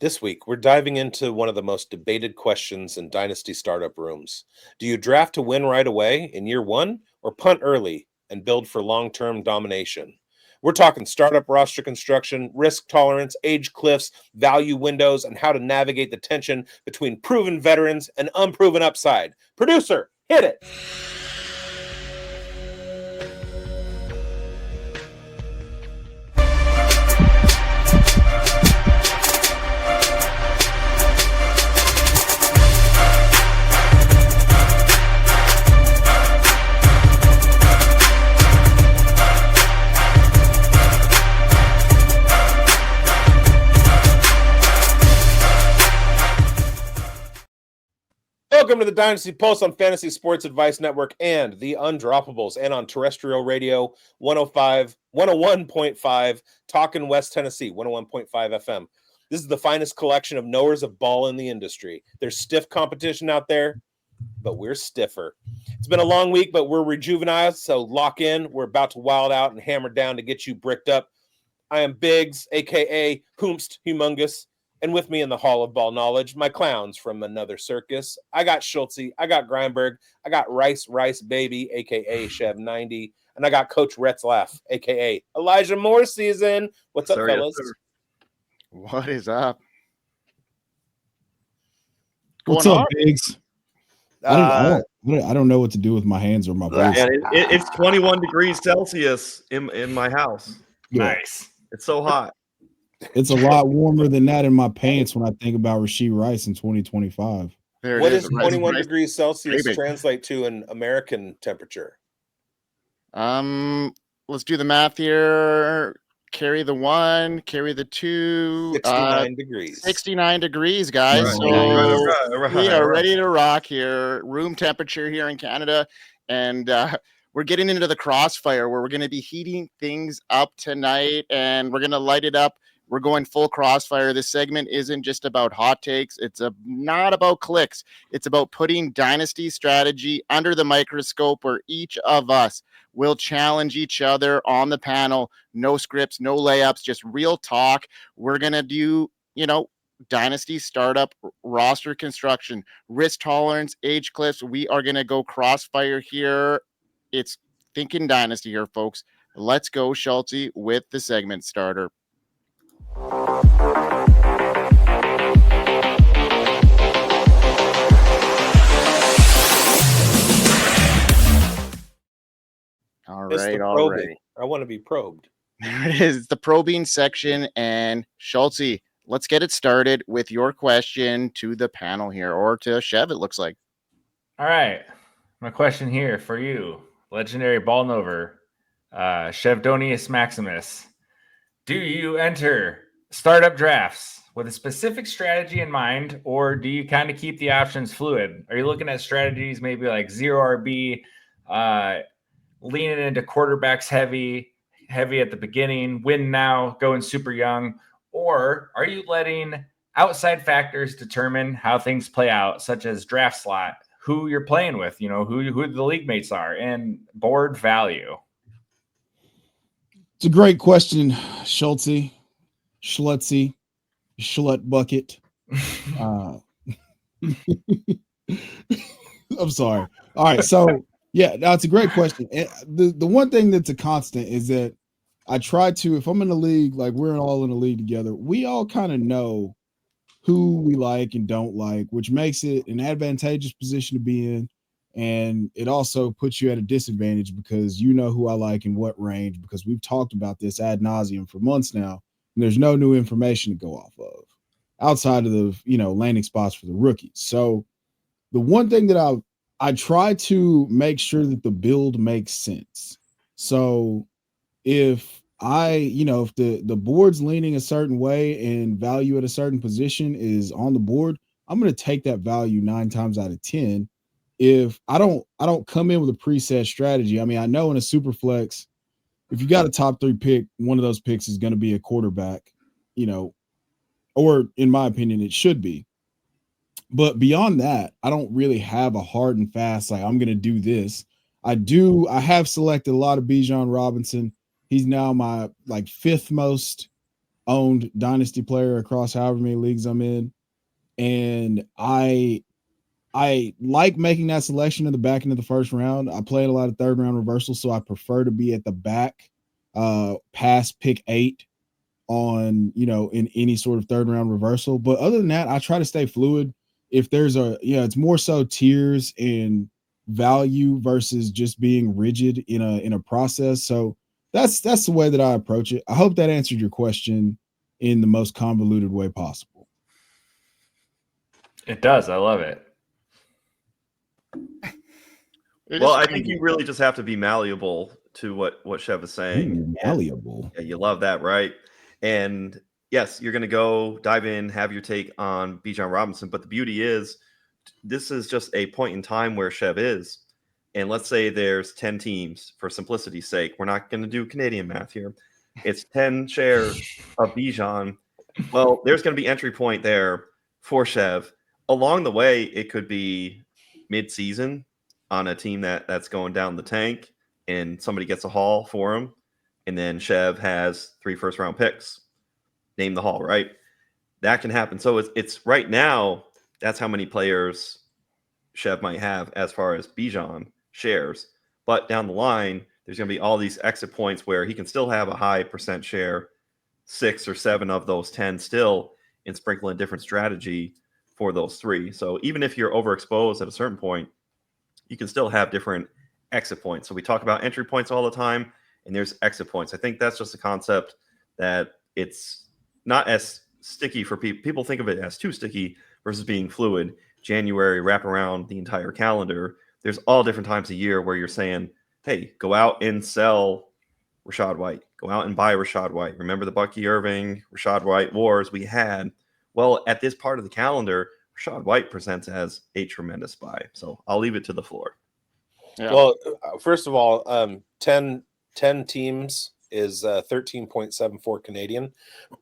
This week, we're diving into one of the most debated questions in Dynasty startup rooms. Do you draft to win right away in year one or punt early and build for long-term domination? We're talking startup roster construction, risk tolerance, age cliffs, value windows, and how to navigate the tension between proven veterans and unproven upside. Producer, hit it! Welcome to the Dynasty Pulse on Fantasy Sports Advice Network and the Undroppables, and on terrestrial radio 101.5, Talkin' West Tennessee, 101.5 FM. This is the finest collection of knowers of ball in the industry. There's stiff competition out there, but we're stiffer. It's been a long week, but we're rejuvenated, so lock in. We're about to wild out and hammer down to get you bricked up. I am bigz, a.k.a. Hoomst Humongous. And with me in the Hall of Ball Knowledge, my clowns from another circus. I got Schultzy, I got Grindberg, I got Rice Baby, a.k.a. Chev 90, and I got Coach Retzlaff, a.k.a. Elijah Moore season. What's up, fellas? Yes, what is up? What's up, bigz? I don't know what to do with my hands or my voice. It's 21 degrees Celsius in my house. Yeah. Nice. It's so hot. It's a lot warmer than that in my pants when I think about Rashee Rice in 2025. What does 21 degrees Celsius translate to in American temperature? Let's do the math here. Carry the 1, carry the 2. 69 degrees. 69 degrees, guys. Right. So we are ready to rock here. Room temperature here in Canada. And we're getting into the crossfire where we're going to be heating things up tonight, and we're going to light it up. We're going full crossfire. This segment isn't just about hot takes. It's not about clicks. It's about putting dynasty strategy under the microscope where each of us will challenge each other on the panel. No scripts, no layups, just real talk. We're going to do, dynasty startup roster construction, risk tolerance, age cliffs. We are going to go crossfire here. It's thinking dynasty here, folks. Let's go, Schultzy, with the segment starter. All right. I want to be probed. There it is, the probing section. And Schultzy, let's get it started with your question to the panel here, or to Chev, it looks like. All right. My question here for you, legendary ball nover, Chevdonius Maximus. Do you enter startup drafts with a specific strategy in mind, or do you kind of keep the options fluid? Are you looking at strategies maybe like zero RB, leaning into quarterbacks heavy at the beginning, win now, going super young? Or are you letting outside factors determine how things play out, such as draft slot, who you're playing with, who the league mates are, and board value? It's a great question, Schultzy, Schlutzy, Schlut Bucket. I'm sorry. All right, so yeah, that's a great question. And the one thing that's a constant is that I try to, if I'm in a league, like we're all in a league together, we all kind of know who we like and don't like, which makes it an advantageous position to be in. And it also puts you at a disadvantage because you know who I like in what range, because we've talked about this ad nauseum for months now, and there's no new information to go off of outside of the, landing spots for the rookies. So the one thing that I try to make sure that the build makes sense. So if if the board's leaning a certain way and value at a certain position is on the board, I'm going to take that value 9 times out of 10. If I don't come in with a preset strategy. I mean, I know in a super flex, if you got a top 3 pick, one of those picks is going to be a quarterback, or in my opinion, it should be. But beyond that, I don't really have a hard and fast, like I'm going to do this. I have selected a lot of Bijan Robinson. He's now my 5th most owned Dynasty player across however many leagues I'm in. And I like making that selection in the back end of the first round. I played a lot of third round reversals, so I prefer to be at the back, past pick 8 on, in any sort of third round reversal. But other than that, I try to stay fluid. If there's it's more so tiers and value versus just being rigid in a process. So that's the way that I approach it. I hope that answered your question in the most convoluted way possible. It does. I love it. Well, I think you really just have to be malleable to what Chev is saying. Ooh, malleable. Yeah, you love that, right? And yes, you're going to go dive in, have your take on Bijan Robinson. But the beauty is, this is just a point in time where Chev is. And let's say there's 10 teams for simplicity's sake. We're not going to do Canadian math here. It's 10 shares of Bijan. Well, there's going to be entry point there for Chev. Along the way, it could be mid-season on a team that's going down the tank and somebody gets a haul for him. And then Chev has 3 first-round picks. Name the haul, right? That can happen. So it's right now, that's how many players Chev might have as far as Bijan shares. But down the line, there's going to be all these exit points where he can still have a high percent share, 6 or 7 of those 10 still, and sprinkle in different strategy for those 3. So even if you're overexposed at a certain point, you can still have different exit points. So we talk about entry points all the time, and there's exit points. I think that's just a concept that it's not as sticky for people. People think of it as too sticky versus being fluid. January, wrap around the entire calendar. There's all different times a year where you're saying, hey, go out and sell Rachaad White. Go out and buy Rachaad White. Remember the Bucky Irving, Rachaad White wars we had? Well, at this part of the calendar, Rachaad White presents as a tremendous buy. So I'll leave it to the floor. Yeah. Well, first of all, 10 teams is 13.74 Canadian.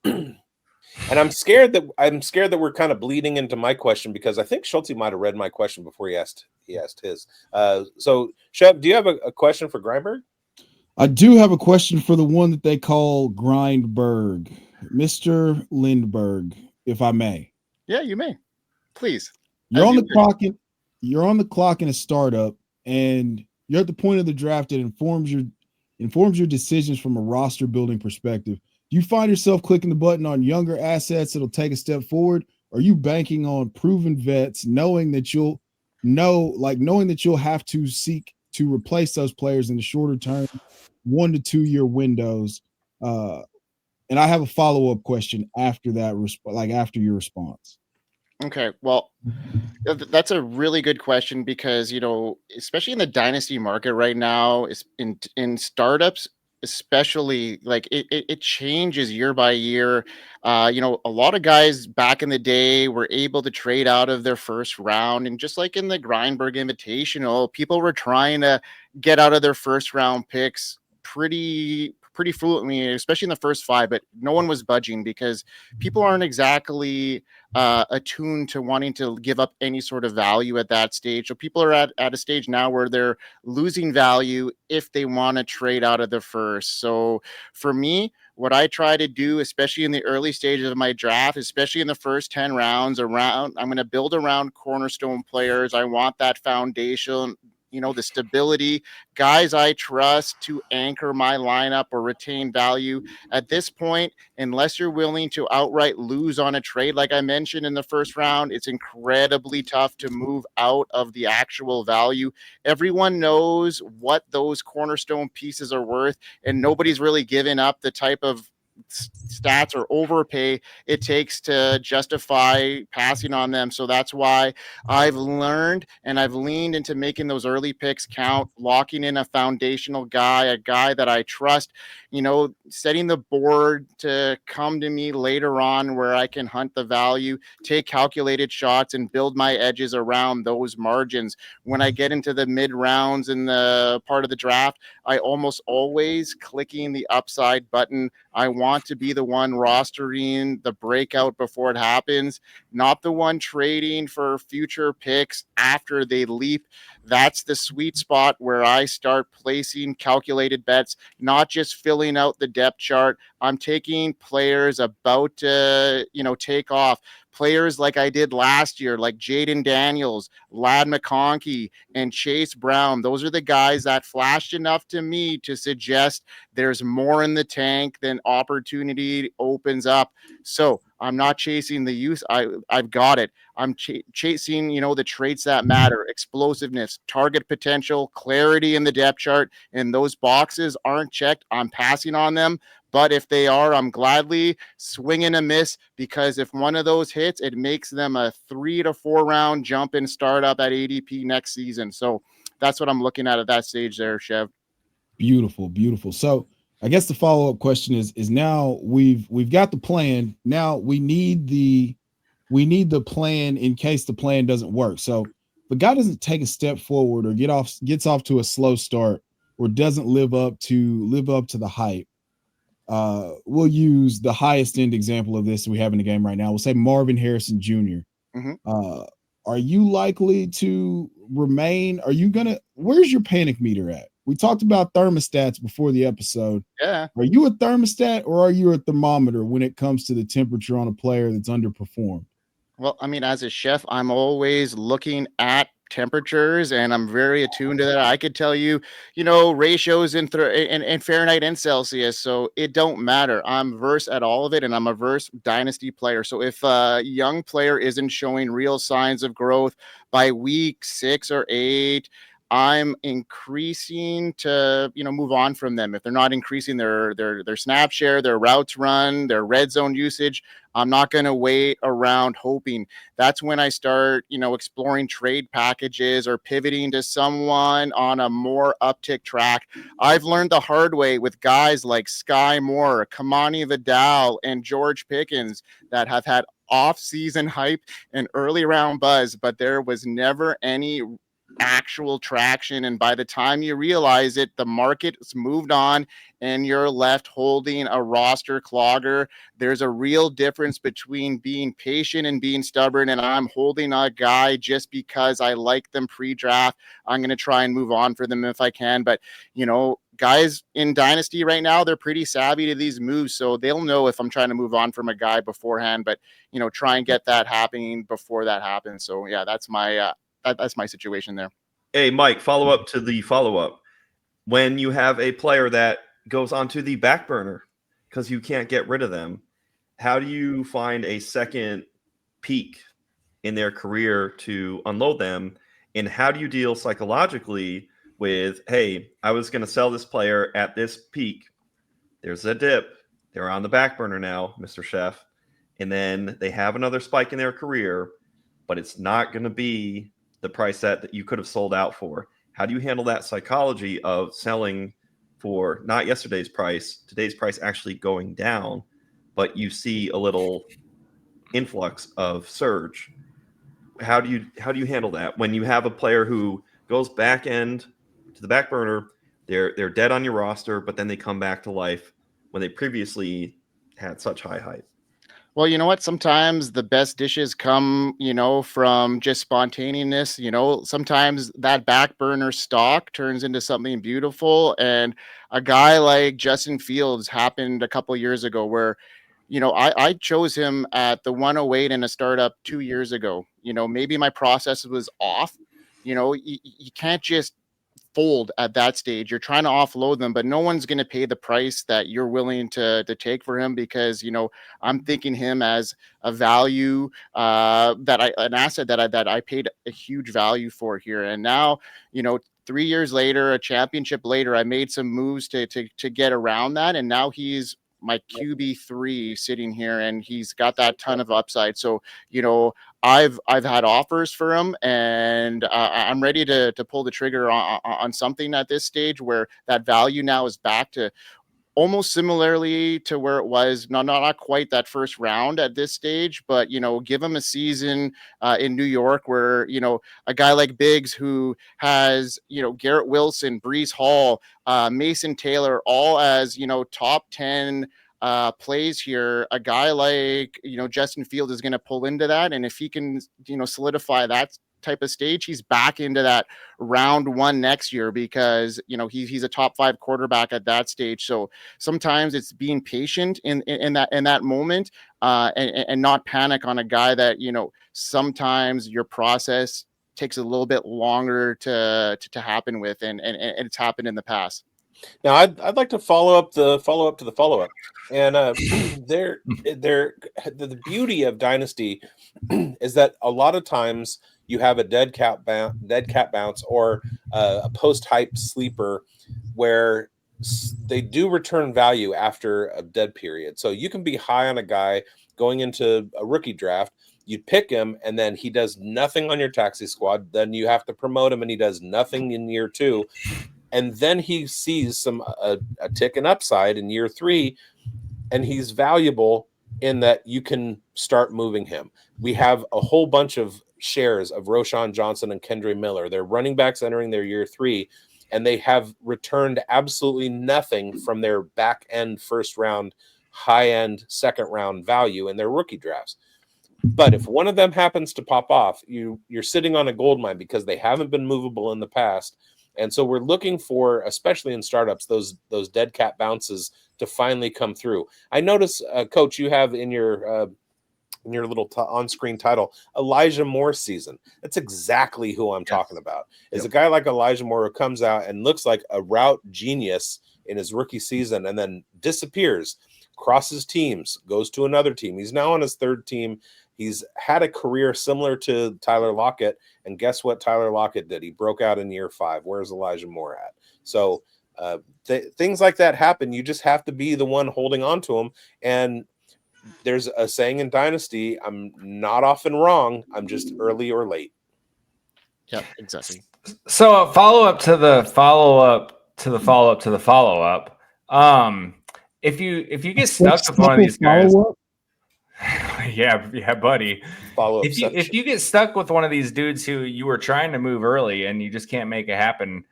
And I'm scared that we're kind of bleeding into my question, because I think Schultzy might have read my question before he asked his. So, Chev, do you have a question for Grindberg? I do have a question for the one that they call Grindberg, Mr. Lindberg, if I may. Yeah, you may. Please. You're on the clock in a startup, and you're at the point of the draft that informs your decisions from a roster building perspective. Do you find yourself clicking the button on younger assets that'll take a step forward? Or are you banking on proven vets, knowing that you'll have to seek to replace those players in the shorter term, 1 to 2 year windows? And I have a follow-up question after that, after your response. Okay, well, that's a really good question, because, especially in the dynasty market right now, in startups, especially, like it changes year by year. A lot of guys back in the day were able to trade out of their first round, and just like in the Grindberg Invitational, people were trying to get out of their first round picks pretty fluently, especially in the first 5, but no one was budging because people aren't exactly attuned to wanting to give up any sort of value at that stage. So people are at a stage now where they're losing value if they want to trade out of the first. So for me, what I try to do, especially in the early stages of my draft, especially in the first 10 rounds, I'm going to build around cornerstone players. I want that foundation, the stability, guys I trust to anchor my lineup or retain value. At this point, unless you're willing to outright lose on a trade, like I mentioned in the first round, it's incredibly tough to move out of the actual value. Everyone knows what those cornerstone pieces are worth, and nobody's really given up the type of stats or overpay it takes to justify passing on them. So that's why I've learned and I've leaned into making those early picks count, locking in a foundational guy, a guy that I trust, setting the board to come to me later on where I can hunt the value, take calculated shots, and build my edges around those margins. When I get into the mid rounds in the part of the draft, I almost always clicking the upside button. I want want to be the one rostering the breakout before it happens, not the one trading for future picks after they leap. That's the sweet spot where I start placing calculated bets, not just filling out the depth chart. I'm taking players about to, take off. Players like I did last year, like Jaden Daniels, Ladd McConkey, and Chase Brown. Those are the guys that flashed enough to me to suggest there's more in the tank than opportunity opens up. So I'm not chasing the youth. I've got it. I'm chasing, the traits that matter: explosiveness, target potential, clarity in the depth chart. And those boxes aren't checked, I'm passing on them. But if they are, I'm gladly swinging a miss, because if one of those hits, it makes them a 3 to 4 round jump in startup at ADP next season. So that's what I'm looking at that stage there, Chev. Beautiful, beautiful. So I guess the follow-up question is now we've got the plan. Now we need the plan in case the plan doesn't work. So if a guy doesn't take a step forward or gets off to a slow start or doesn't live up to the hype, we'll use the highest end example of this we have in the game right now. We'll say Marvin Harrison Jr. Mm-hmm. Are you likely to remain? Where's your panic meter at? We talked about thermostats before the episode. Yeah. Are you a thermostat or are you a thermometer when it comes to the temperature on a player that's underperformed? Well, I mean, as a chef, I'm always looking at temperatures, and I'm very attuned to that. I could tell you, ratios in Fahrenheit and Celsius, so it don't matter. I'm versed at all of it, and I'm a versed dynasty player. So if a young player isn't showing real signs of growth by week 6 or 8, I'm increasing to, move on from them. If they're not increasing their snap share, their routes run, their red zone usage, I'm not going to wait around hoping. That's when I start, exploring trade packages or pivoting to someone on a more uptick track. I've learned the hard way with guys like Sky Moore, Kamani Vidal, and George Pickens that have had off-season hype and early round buzz, but there was never any actual traction. And by the time you realize it, the market's moved on and you're left holding a roster clogger. There's a real difference between being patient and being stubborn. And I'm holding a guy just because I like them pre-draft. I'm going to try and move on for them if I can. But, guys in Dynasty right now, they're pretty savvy to these moves. So they'll know if I'm trying to move on from a guy beforehand, but, try and get that happening before that happens. So yeah, that's my situation there. Hey, Mike, follow up to the follow-up. When you have a player that goes onto the back burner because you can't get rid of them, how do you find a second peak in their career to unload them? And how do you deal psychologically with, hey, I was going to sell this player at this peak. There's a dip. They're on the back burner now, Mr. Chef. And then they have another spike in their career, but it's not going to be the price that you could have sold out for. How do you handle that psychology of selling for not yesterday's price, today's price actually going down, but you see a little influx of surge? How do you handle that when you have a player who goes back end to the back burner, they're dead on your roster, but then they come back to life when they previously had such high hype? Well, you know what? Sometimes the best dishes come, from just spontaneous. Sometimes that back burner stock turns into something beautiful. And a guy like Justin Fields happened a couple years ago where, I chose him at the 108 in a startup 2 years ago. Maybe my process was off. You can't just fold at that stage. You're trying to offload them, but no one's going to pay the price that you're willing to take for him, because I'm thinking him as a value an asset that I paid a huge value for here. And now 3 years later, a championship later, I made some moves to get around that, and now he's my QB3 sitting here, and he's got that ton of upside. So I've had offers for him, and I'm ready to pull the trigger on something at this stage where that value now is back to almost similarly to where it was, not quite that first round at this stage, but give him a season in New York where a guy like bigz, who has Garrett Wilson, Breece Hall, Mason Taylor, all as top 10 plays here, a guy like, Justin Fields is going to pull into that. And if he can, solidify that type of stage, he's back into that round 1 next year, because, he's a top 5 quarterback at that stage. So sometimes it's being patient in that moment, and not panic on a guy that, sometimes your process takes a little bit longer to happen with, and it's happened in the past. Now, I'd like to follow up to the follow up, and the beauty of Dynasty is that a lot of times you have a dead cat bounce, or a post hype sleeper where they do return value after a dead period. So you can be high on a guy going into a rookie draft. You pick him, and then he does nothing on your taxi squad. Then you have to promote him, and he does nothing in year 2. And then he sees a tick in upside in year 3, and he's valuable in that you can start moving him. We have a whole bunch of shares of Roshan Johnson and Kendre Miller. They're running backs entering their year 3, and they have returned absolutely nothing from their back end first round, high end second round value in their rookie drafts. But if one of them happens to pop off, you're sitting on a gold mine, because they haven't been movable in the past. And so we're looking for, especially in startups, those dead cat bounces to finally come through. I notice, Coach, you have in your little on-screen title, Elijah Moore season. That's exactly who I'm talking about. Is a guy like Elijah Moore who comes out and looks like a route genius in his rookie season, and then disappears, crosses teams, goes to another team. He's now on his 3rd team. He's had a career similar to Tyler Lockett, and guess what Tyler Lockett did? He broke out in year 5. Where's Elijah Moore at? So things like that happen. You just have to be the one holding on to them. And there's a saying in Dynasty, I'm not often wrong. I'm just early or late. Yeah, exactly. So a follow-up to the follow-up to the follow-up to the follow-up. If you get stuck with one of these guys, yeah, buddy. If you get stuck with one of these dudes who you were trying to move early and you just can't make it happen,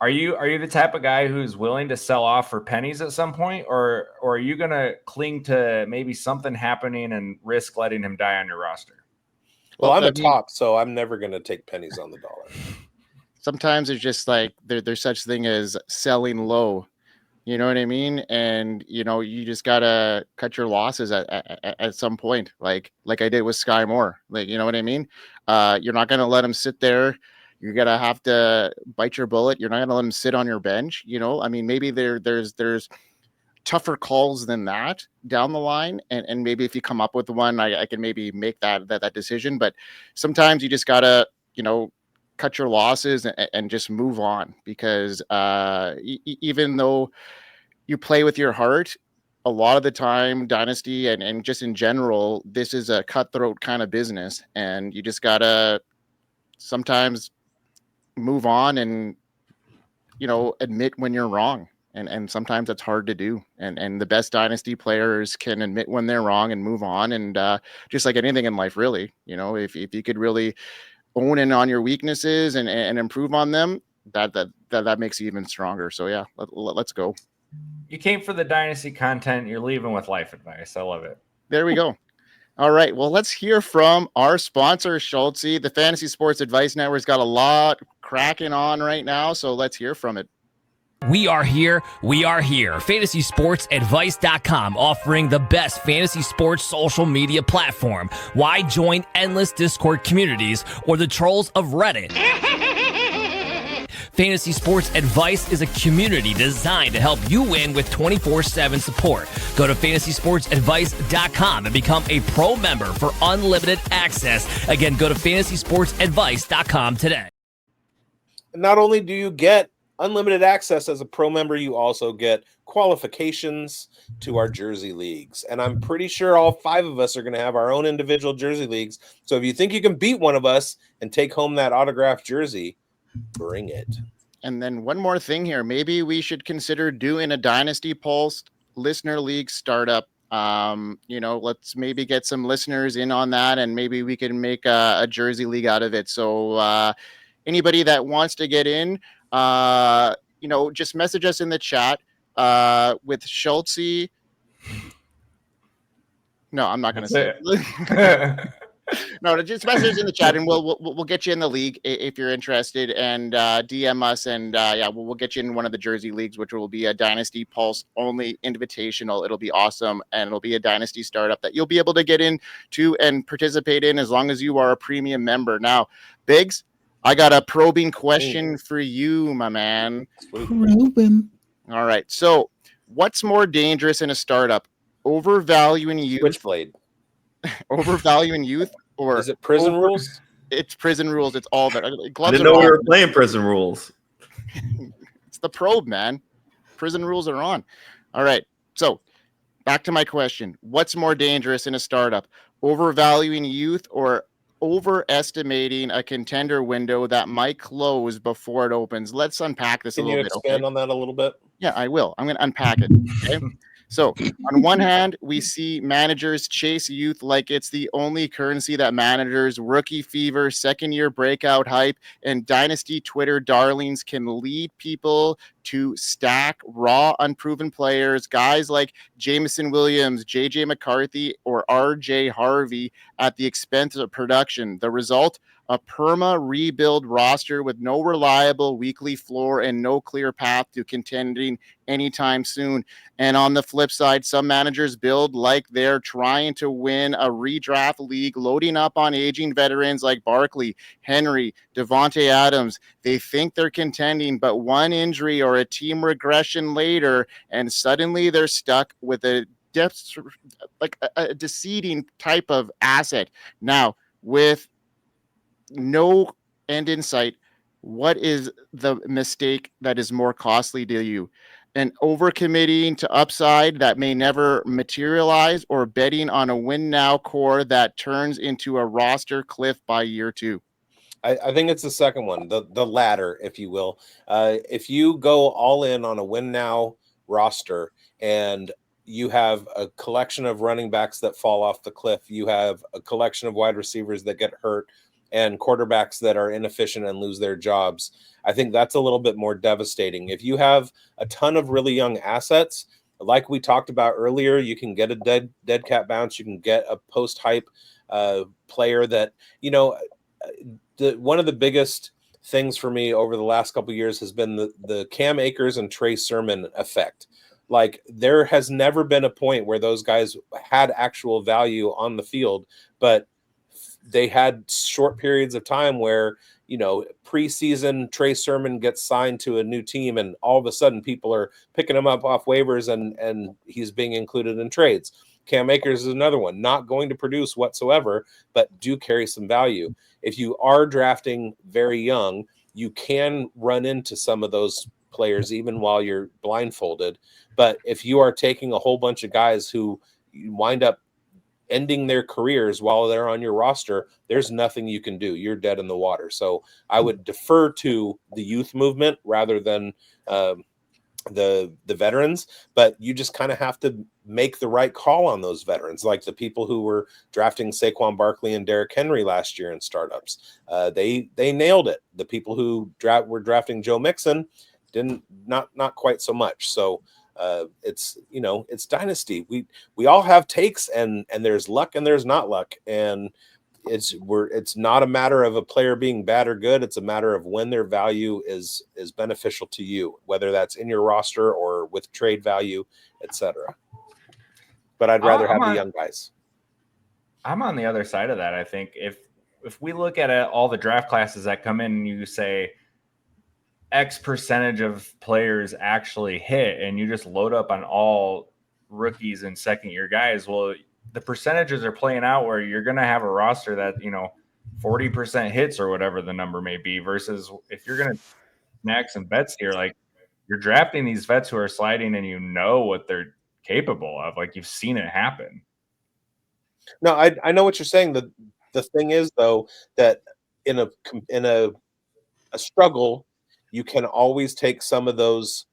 are you the type of guy who's willing to sell off for pennies at some point, or are you gonna cling to maybe something happening and risk letting him die on your roster? Well, I'm a top, so I'm never gonna take pennies on the dollar. Sometimes it's just like there's such thing as selling low. You know what I mean? And, you just got to cut your losses at some point, like I did with Sky Moore. Like, you know what I mean? You're not going to let him sit there. You're going to have to bite your bullet. You're not going to let him sit on your bench. I mean, maybe there's tougher calls than that down the line. And maybe if you come up with one, I can maybe make that decision. But sometimes you just got to, cut your losses and just move on, because even though you play with your heart, a lot of the time, Dynasty and just in general, this is a cutthroat kind of business, and you just gotta sometimes move on and admit when you're wrong, and sometimes it's hard to do, and the best Dynasty players can admit when they're wrong and move on, and just like anything in life, really, if you could really own in on your weaknesses and improve on them, that makes you even stronger. So yeah, let's go. You came for the Dynasty content. You're leaving with life advice. I love it. There we go. All right. Well, let's hear from our sponsor, Schultzy. The Fantasy Sports Advice Network's got a lot cracking on right now, so let's hear from it. We are here. FantasySportsAdvice.com, offering the best fantasy sports social media platform. Why join endless Discord communities or the trolls of Reddit? Fantasy Sports Advice is a community designed to help you win with 24/7 support. Go to FantasySportsAdvice.com and become a pro member for unlimited access. Again, go to FantasySportsAdvice.com today. Not only do you get unlimited access as a pro member, you also get qualifications to our jersey leagues. And I'm pretty sure all 5 of us are going to have our own individual jersey leagues. So if you think you can beat one of us and take home that autographed jersey, bring it. And then one more thing here. Maybe we should consider doing a Dynasty Pulse listener league startup. Let's maybe get some listeners in on that, and maybe we can make a jersey league out of it. So anybody that wants to get in, just message us in the chat with Schultzy No, I'm not going to say That's it. it. No, just message in the chat, and we'll get you in the league if you're interested, and DM us, and yeah, we'll get you in one of the Jersey leagues, which will be a Dynasty Pulse only invitational. It'll be awesome, and it'll be a Dynasty startup that you'll be able to get into and participate in as long as you are a premium member. Now, bigz, I got a probing question for you, my man. Probing. All right, so what's more dangerous in a startup? Overvaluing youth, Switchblade. overvaluing youth, or Is it prison rules? It's prison rules. It's all that. I Gloves didn't are know we on. were playing prison rules. It's the probe, man. Prison rules are on. All right. So back to my question. What's more dangerous in a startup? Overvaluing youth or overestimating a contender window that might close before it opens? Let's unpack this Can a you little bit. expand on that a little bit? Yeah, I will. I'm going to unpack it. Okay. So on one hand, we see managers chase youth like it's the only currency that managers, rookie fever, second-year breakout hype, and dynasty Twitter darlings can lead people to stack raw, unproven players, guys like Jameson Williams, JJ McCarthy, or RJ Harvey at the expense of production. The result? A perma rebuild roster with no reliable weekly floor and no clear path to contending anytime soon. And on the flip side, some managers build like they're trying to win a redraft league, loading up on aging veterans like Barkley, Henry, Devante Adams. They think they're contending, but one injury or a team regression later, and suddenly they're stuck with a depth, like a deceiving type of asset. Now, with no end in sight, what is the mistake that is more costly to you? And overcommitting to upside that may never materialize, or betting on a win now core that turns into a roster cliff by year 2? I think it's the second one, the latter, if you will. If you go all in on a win now roster and you have a collection of running backs that fall off the cliff, you have a collection of wide receivers that get hurt, and quarterbacks that are inefficient and lose their jobs, I think that's a little bit more devastating. If you have a ton of really young assets, like we talked about earlier, you can get a dead cat bounce, you can get a post-hype player that, you know, one of the biggest things for me over the last couple of years has been the Cam Akers and Trey Sermon effect. Like, there has never been a point where those guys had actual value on the field, but they had short periods of time where, you know, preseason Trey Sermon gets signed to a new team and all of a sudden people are picking him up off waivers and he's being included in trades. Cam Akers is another one, not going to produce whatsoever, but do carry some value. If you are drafting very young, you can run into some of those players even while you're blindfolded. But if you are taking a whole bunch of guys who wind up ending their careers while they're on your roster, there's nothing you can do. You're dead in the water. So I would defer to the youth movement rather than the veterans, but you just kind of have to make the right call on those veterans, like the people who were drafting Saquon Barkley and Derrick Henry last year in startups. They nailed it. The people who were drafting Joe Mixon not quite so much. So it's, you know, it's dynasty. We all have takes, and there's luck and there's not luck, and it's not a matter of a player being bad or good. It's a matter of when their value is beneficial to you, whether that's in your roster or with trade value, etc. But I'd rather have the young guys. I'm on the other side of that. I think if we look at all the draft classes that come in and you say X percentage of players actually hit, and you just load up on all rookies and second year guys, well, the percentages are playing out where you're going to have a roster that, you know, 40% hits or whatever the number may be, versus if you're going to snag some bets here, like you're drafting these vets who are sliding and you know what they're capable of. Like, you've seen it happen. No, I know what you're saying. The thing is, though, that in a struggle, you can always take some of those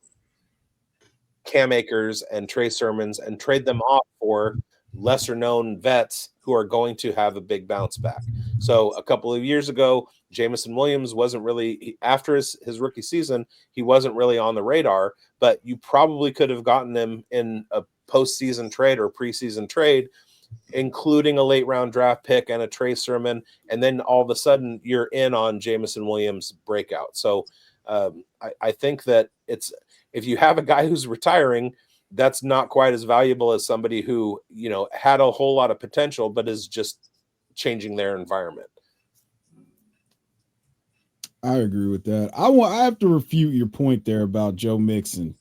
Cam Akers and Trey Sermons and trade them off for lesser known vets who are going to have a big bounce back. So a couple of years ago, Jameson Williams wasn't really, after his rookie season, he wasn't really on the radar, but you probably could have gotten him in a postseason trade or preseason trade including a late round draft pick and a Trey Sermon, and then all of a sudden you're in on Jameson Williams breakout. So I think that if you have a guy who's retiring, that's not quite as valuable as somebody who, had a whole lot of potential, but is just changing their environment. I agree with that. I have to refute your point there about Joe Mixon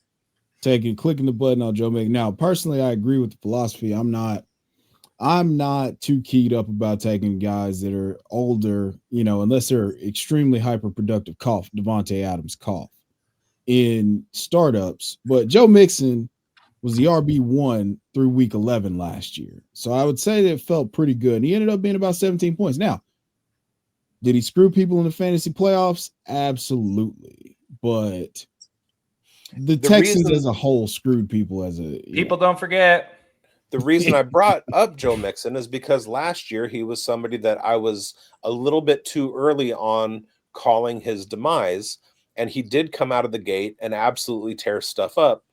clicking the button on Joe Mixon. Now, personally, I agree with the philosophy. I'm not too keyed up about taking guys that are older, unless they're extremely hyper productive. Devante Adams in startups. But Joe Mixon was the RB1 through week 11 last year. So I would say that it felt pretty good. And he ended up being about 17 points. Now, did he screw people in the fantasy playoffs? Absolutely. But the Texans as a whole screwed people people don't forget. The reason I brought up Joe Mixon is because last year he was somebody that I was a little bit too early on calling his demise, and he did come out of the gate and absolutely tear stuff up,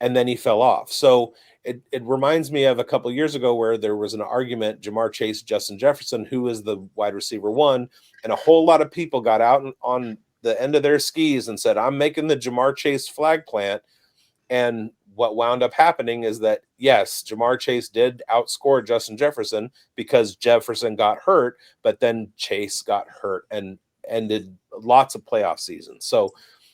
and then he fell off. So it reminds me of a couple of years ago where there was an argument, Jamar Chase, Justin Jefferson, who is the wide receiver one, and a whole lot of people got out on the end of their skis and said, I'm making the Jamar Chase flag plant. And what wound up happening is that, yes, Jamar Chase did outscore Justin Jefferson because Jefferson got hurt, but then Chase got hurt and ended lots of playoff seasons. So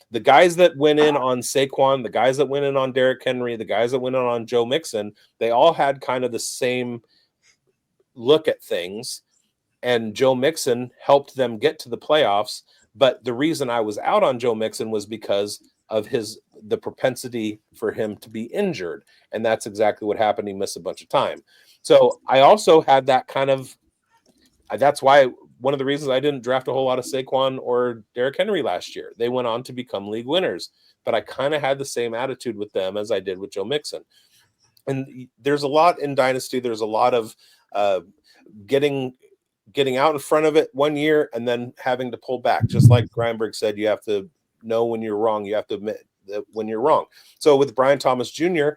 the guys that went in on Saquon, the guys that went in on Derrick Henry, the guys that went in on Joe Mixon, they all had kind of the same look at things. And Joe Mixon helped them get to the playoffs. But the reason I was out on Joe Mixon was because of the propensity for him to be injured. And that's exactly what happened. He missed a bunch of time. So I also had that that's why one of the reasons I didn't draft a whole lot of Saquon or Derrick Henry last year. They went on to become league winners, but I kind of had the same attitude with them as I did with Joe Mixon. And there's a lot in Dynasty. There's a lot of getting out in front of it one year and then having to pull back. Just like Grindberg said, you have to know when you're wrong. You have to admit that when you're wrong. So with Brian Thomas Jr.,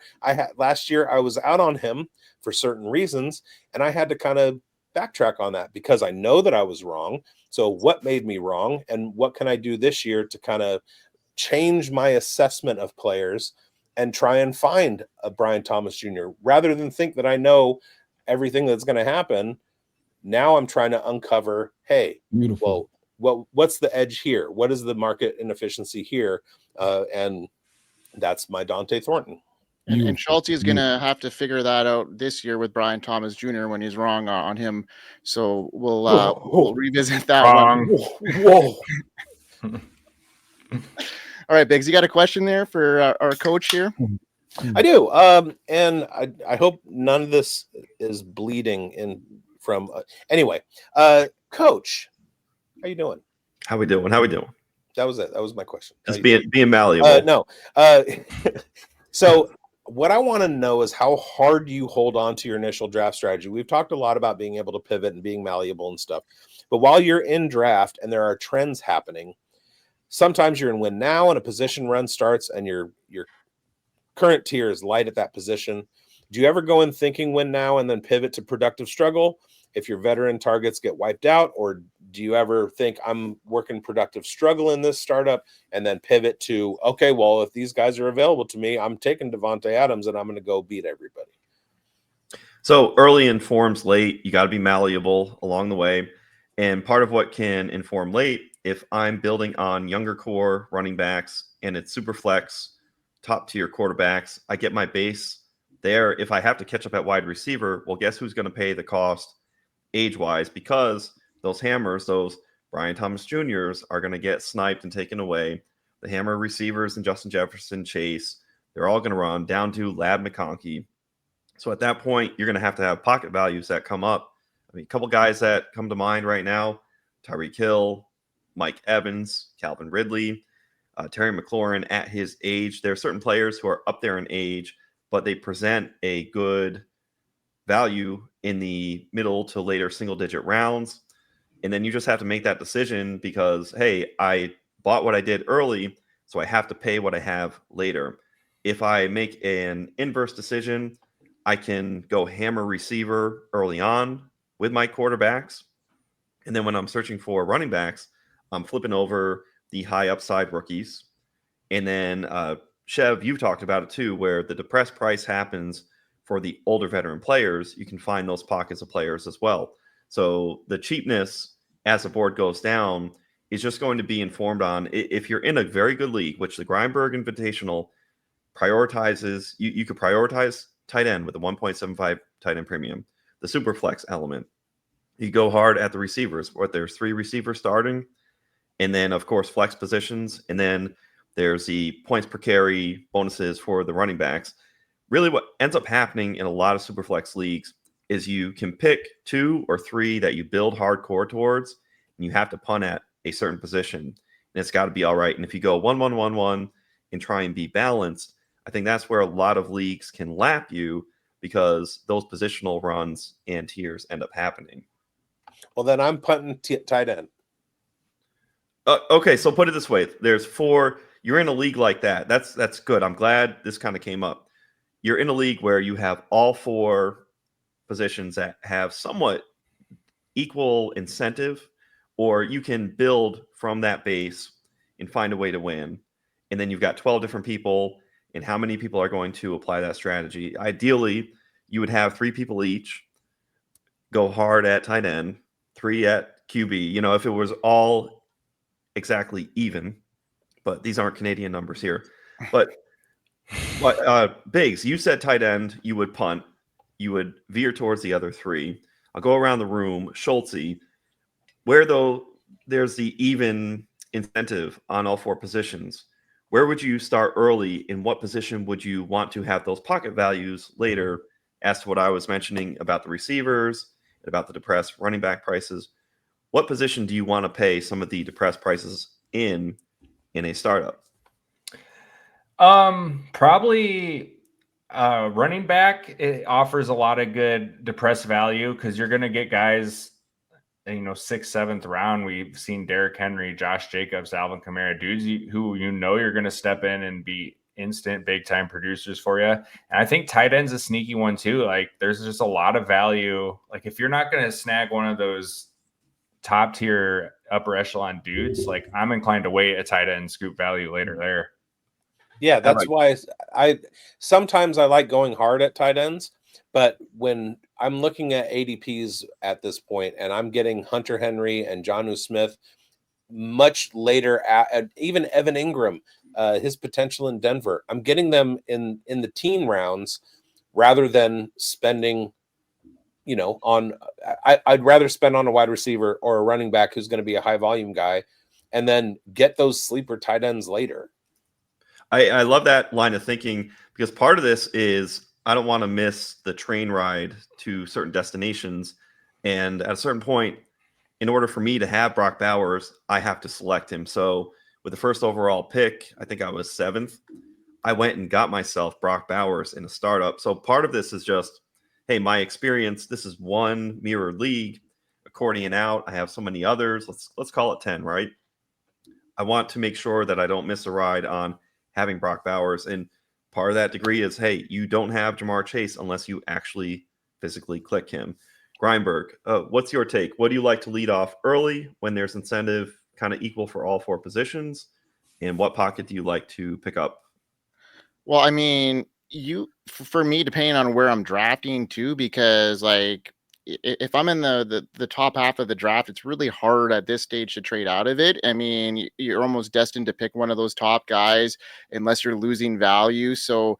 last year I was out on him for certain reasons, and I had to kind of backtrack on that because I know that I was wrong. So what made me wrong, and what can I do this year to kind of change my assessment of players and try and find a Brian Thomas Jr. rather than think that I know everything that's going to happen. Now I'm trying to uncover, hey, beautiful. Well, what's the edge here? What is the market inefficiency here? And that's my Dante Thornton. And Schultzy is going to have to figure that out this year with Brian Thomas Jr. when he's wrong on him. So we'll revisit that one. Whoa. All right, bigz, you got a question there for our coach here? I do. And I hope none of this is bleeding in from anyway. Coach, how you doing? How we doing? That was it. That was my question. Just being malleable. No. So what I want to know is how hard you hold on to your initial draft strategy. We've talked a lot about being able to pivot and being malleable and stuff. But while you're in draft and there are trends happening, sometimes you're in win now and a position run starts and your current tier is light at that position. Do you ever go in thinking win now and then pivot to productive struggle if your veteran targets get wiped out? Or do you ever think I'm working productive struggle in this startup and then pivot to, okay, well, if these guys are available to me, I'm taking Devante Adams and I'm going to go beat everybody? So early informs late. You got to be malleable along the way. And part of what can inform late, if I'm building on younger core running backs and it's super flex, top tier quarterbacks, I get my base there. If I have to catch up at wide receiver, well, guess who's going to pay the cost age-wise? Because those hammers, those Brian Thomas Jr.'s are going to get sniped and taken away. The hammer receivers and Justin Jefferson, Chase, they're all going to run down to Lab McConkey. So at that point, you're going to have pocket values that come up. I mean, a couple guys that come to mind right now, Tyreek Hill, Mike Evans, Calvin Ridley, Terry McLaurin at his age. There are certain players who are up there in age, but they present a good value in the middle to later single-digit rounds. And then you just have to make that decision because, hey, I bought what I did early, so I have to pay what I have later. If I make an inverse decision, I can go hammer receiver early on with my quarterbacks. And then when I'm searching for running backs, I'm flipping over the high upside rookies. And then, Chev, you've talked about it too, where the depressed price happens for the older veteran players. You can find those pockets of players as well. So the cheapness as the board goes down is just going to be informed on if you're in a very good league, which the Grindberg Invitational prioritizes. You could prioritize tight end with a 1.75 tight end premium, the super flex element. You go hard at the receivers, but there's 3 receivers starting, and then of course flex positions, and then there's the points per carry bonuses for the running backs. Really what ends up happening in a lot of super flex leagues is you can pick 2 or 3 that you build hardcore towards, and you have to punt at a certain position, and it's got to be all right. And if you go 1-1-1-1 and try and be balanced, I think that's where a lot of leagues can lap you, because those positional runs and tiers end up happening. Well, then I'm punting tight end. Okay, so put it this way: there's 4. You're in a league like that. That's good. I'm glad this kind of came up. You're in a league where you have all 4 positions that have somewhat equal incentive, or you can build from that base and find a way to win. And then you've got 12 different people, and how many people are going to apply that strategy? Ideally, you would have 3 people each go hard at tight end, 3 at QB. If it was all exactly even, but these aren't Canadian numbers here. But bigz, you said tight end, you would punt, you would veer towards the other 3. I'll go around the room. Schultzy, where though there's the even incentive on all 4 positions, where would you start early? In what position would you want to have those pocket values later? As to what I was mentioning about the receivers, about the depressed running back prices, what position do you want to pay some of the depressed prices in a startup? Probably running back. It offers a lot of good depressed value because you're going to get guys, 6th, 7th round. We've seen Derrick Henry, Josh Jacobs, Alvin Kamara, dudes who you're going to step in and be instant big time producers for you. And I think tight end's a sneaky one too. Like there's just a lot of value. Like if you're not going to snag one of those top tier upper echelon dudes, like I'm inclined to wait a tight end scoop value later there. Yeah, that's why I sometimes I like going hard at tight ends, but when I'm looking at ADPs at this point and I'm getting Hunter Henry and Jonnu Smith much later, at even Evan Ingram, his potential in Denver, I'm getting them in the teen rounds rather than spending, I'd rather spend on a wide receiver or a running back who's going to be a high volume guy and then get those sleeper tight ends later. I love that line of thinking, because part of this is I don't want to miss the train ride to certain destinations. And at a certain point, in order for me to have Brock Bowers, I have to select him. So with the first overall pick, I think I was 7th, I went and got myself Brock Bowers in a startup. So part of this is just, hey, my experience, this is one mirror league, accordion out. I have so many others. Let's call it 10, right? I want to make sure that I don't miss a ride on having Brock Bowers. And part of that degree is, hey, you don't have Jamar Chase unless you actually physically click him. Grindberg, what's your take? What do you like to lead off early when there's incentive kind of equal for all 4 positions? And what pocket do you like to pick up? Well, I mean, for me, depending on where I'm drafting too, because like if I'm in the top half of the draft, it's really hard at this stage to trade out of it. I mean, you're almost destined to pick one of those top guys unless you're losing value. So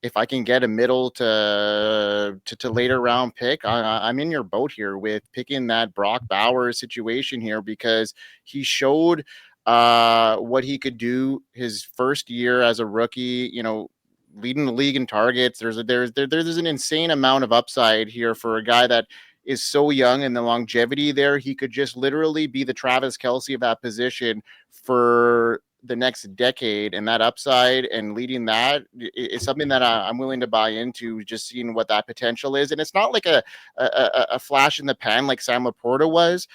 if I can get a middle to later round pick, I'm in your boat here with picking that Brock Bowers situation here, because he showed what he could do his first year as a rookie, leading the league in targets. There's an insane amount of upside here for a guy that is so young, and the longevity there. He could just literally be the Travis Kelce of that position for the next decade, and that upside and leading that is something that I'm willing to buy into, just seeing what that potential is. And it's not like a flash in the pan like Sam Laporta was.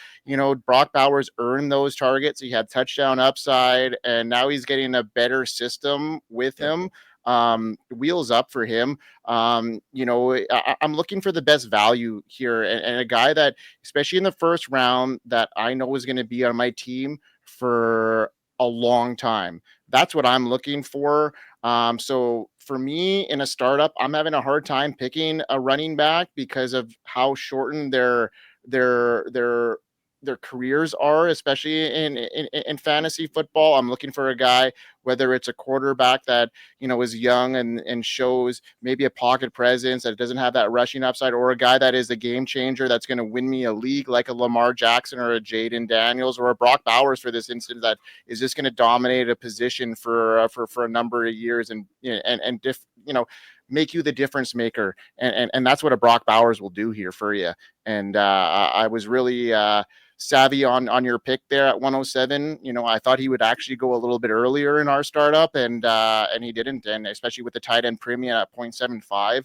Brock Bowers earned those targets. He had touchdown upside, and now he's getting a better system with him. wheels up for him. I'm looking for the best value here, and a guy that, especially in the first round, that I know is going to be on my team for a long time. That's what I'm looking for. So for me in a startup, I'm having a hard time picking a running back because of how shortened their careers are, especially in fantasy football. I'm looking for a guy, whether it's a quarterback that, is young and shows maybe a pocket presence, that doesn't have that rushing upside, or a guy that is a game changer that's going to win me a league, like a Lamar Jackson or a Jaden Daniels or a Brock Bowers, for this instance, that is just going to dominate a position for a number of years and make you the difference maker. And that's what a Brock Bowers will do here for you. And I was really savvy on your pick there at 107. I thought he would actually go a little bit earlier in our startup, and he didn't. And especially with the tight end premium at 0.75,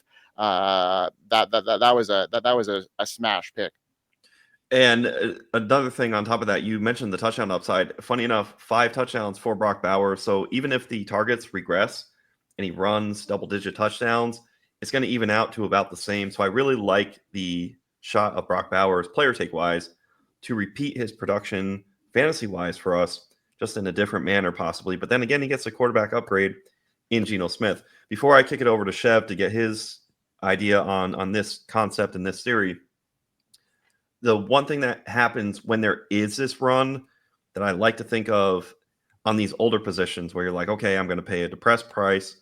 that was a smash pick. And another thing on top of that, you mentioned the touchdown upside. Funny enough, 5 touchdowns for Brock Bowers. So even if the targets regress and he runs double-digit touchdowns, it's going to even out to about the same. So I really like the shot of Brock Bowers, player take-wise, to repeat his production fantasy-wise for us, just in a different manner possibly. But then again, he gets a quarterback upgrade in Geno Smith. Before I kick it over to Chev to get his idea on this concept and this theory, the one thing that happens when there is this run that I like to think of on these older positions where you're like, okay, I'm going to pay a depressed price,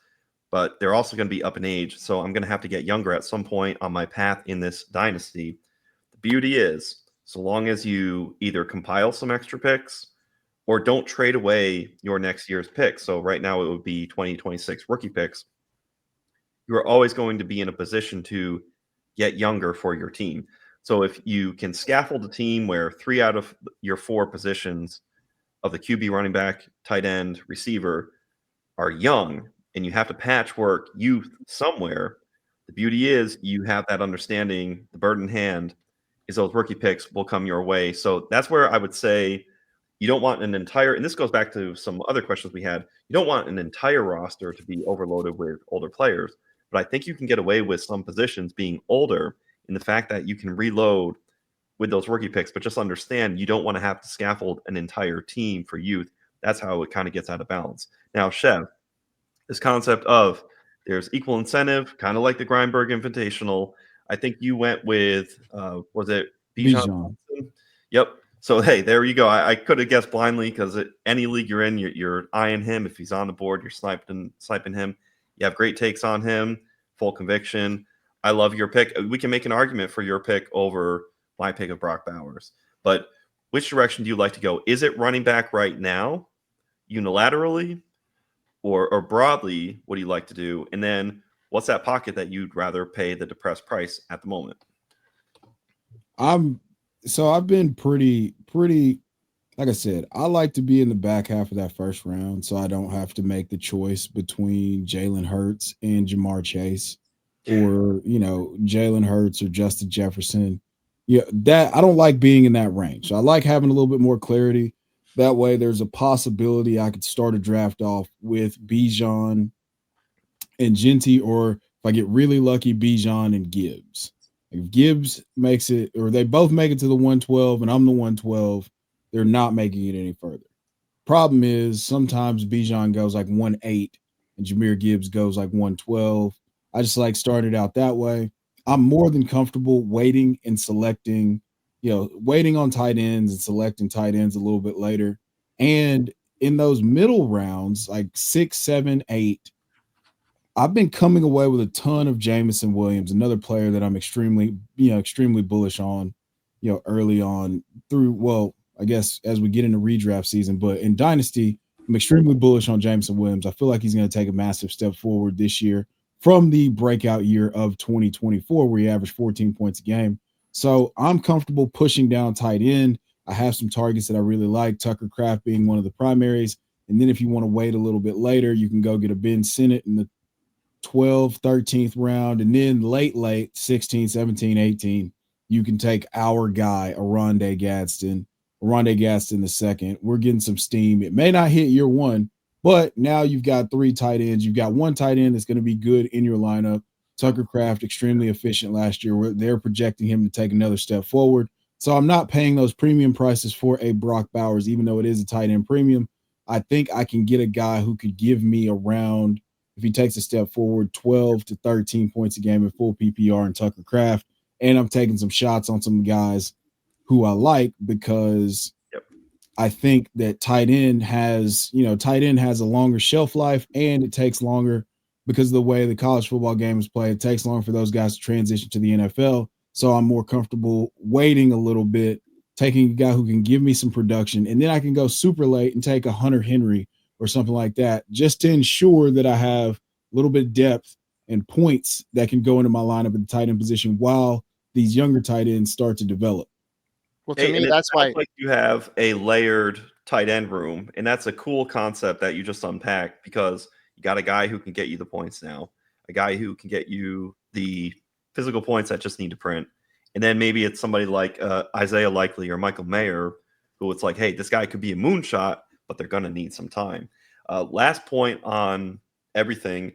but they're also going to be up in age. So I'm going to have to get younger at some point on my path in this dynasty. The beauty is, so long as you either compile some extra picks or don't trade away your next year's picks. So right now it would be 2026 rookie picks. You are always going to be in a position to get younger for your team. So if you can scaffold a team where 3 out of your 4 positions of the QB, running back, tight end, receiver are young, and you have to patchwork youth somewhere, the beauty is you have that understanding, the bird in hand, is those rookie picks will come your way. So that's where I would say you don't want an entire, and this goes back to some other questions we had, you don't want an entire roster to be overloaded with older players, but I think you can get away with some positions being older in the fact that you can reload with those rookie picks, but just understand you don't want to have to scaffold an entire team for youth. That's how it kind of gets out of balance. Now, Chev, this concept of there's equal incentive, kind of like the Grindberg Invitational. I think you went with, was it Bijan? Yep. So, hey, there you go. I could have guessed blindly because any league you're in, you're eyeing him. If he's on the board, you're sniping him. You have great takes on him, full conviction. I love your pick. We can make an argument for your pick over my pick of Brock Bowers. But which direction do you like to go? Is it running back right now, unilaterally, or broadly? What do you like to do? And then what's that pocket that you'd rather pay the depressed price at the moment? I've been pretty, like I said, I like to be in the back half of that first round so I don't have to make the choice between Jalen Hurts and Jamar Chase, or, Jalen Hurts or Justin Jefferson. Yeah, that I don't like being in that range. So I like having a little bit more clarity. That way there's a possibility I could start a draft off with Bijan and Genty, or if I get really lucky, Bijan and Gibbs. If Gibbs makes it, or they both make it to the 112 and I'm the 112, they're not making it any further. Problem is sometimes Bijan goes like 1-8 and Jahmyr Gibbs goes like 112. I just like started out that way. I'm more than comfortable waiting and selecting, waiting on tight ends and selecting tight ends a little bit later. And in those middle rounds, like 6, 7, 8, I've been coming away with a ton of Jameson Williams, another player that I'm extremely bullish on, early on through, well, I guess as we get into redraft season, but in Dynasty, I'm extremely bullish on Jameson Williams. I feel like he's going to take a massive step forward this year from the breakout year of 2024, where he averaged 14 points a game. So I'm comfortable pushing down tight end. I have some targets that I really like, Tucker Kraft being one of the primaries. And then if you want to wait a little bit later, you can go get a Ben Sinnott in the 12th, 13th round. And then late, 16, 17, 18, you can take our guy, Oronde Gadsden the second. We're getting some steam. It may not hit year one, But now you've got 3 tight ends. You've got 1 tight end that's going to be good in your lineup. Tucker Kraft, extremely efficient last year. They're projecting him to take another step forward. So I'm not paying those premium prices for a Brock Bowers, even though it is a tight end premium. I think I can get a guy who could give me around, if he takes a step forward, 12 to 13 points a game in full PPR and Tucker Kraft. And I'm taking some shots on some guys who I like because I think that tight end has a longer shelf life, and it takes longer because of the way the college football game is played. It takes longer for those guys to transition to the NFL. So I'm more comfortable waiting a little bit, taking a guy who can give me some production, and then I can go super late and take a Hunter Henry or something like that, just to ensure that I have a little bit of depth and points that can go into my lineup at the tight end position while these younger tight ends start to develop. Well, to me, that's why like you have a layered tight end room, and that's a cool concept that you just unpacked, because you got a guy who can get you the points now, a guy who can get you the physical points that just need to print, and then maybe it's somebody like Isaiah Likely or Michael Mayer, who it's like, hey, this guy could be a moonshot, but they're going to need some time. Last point on everything,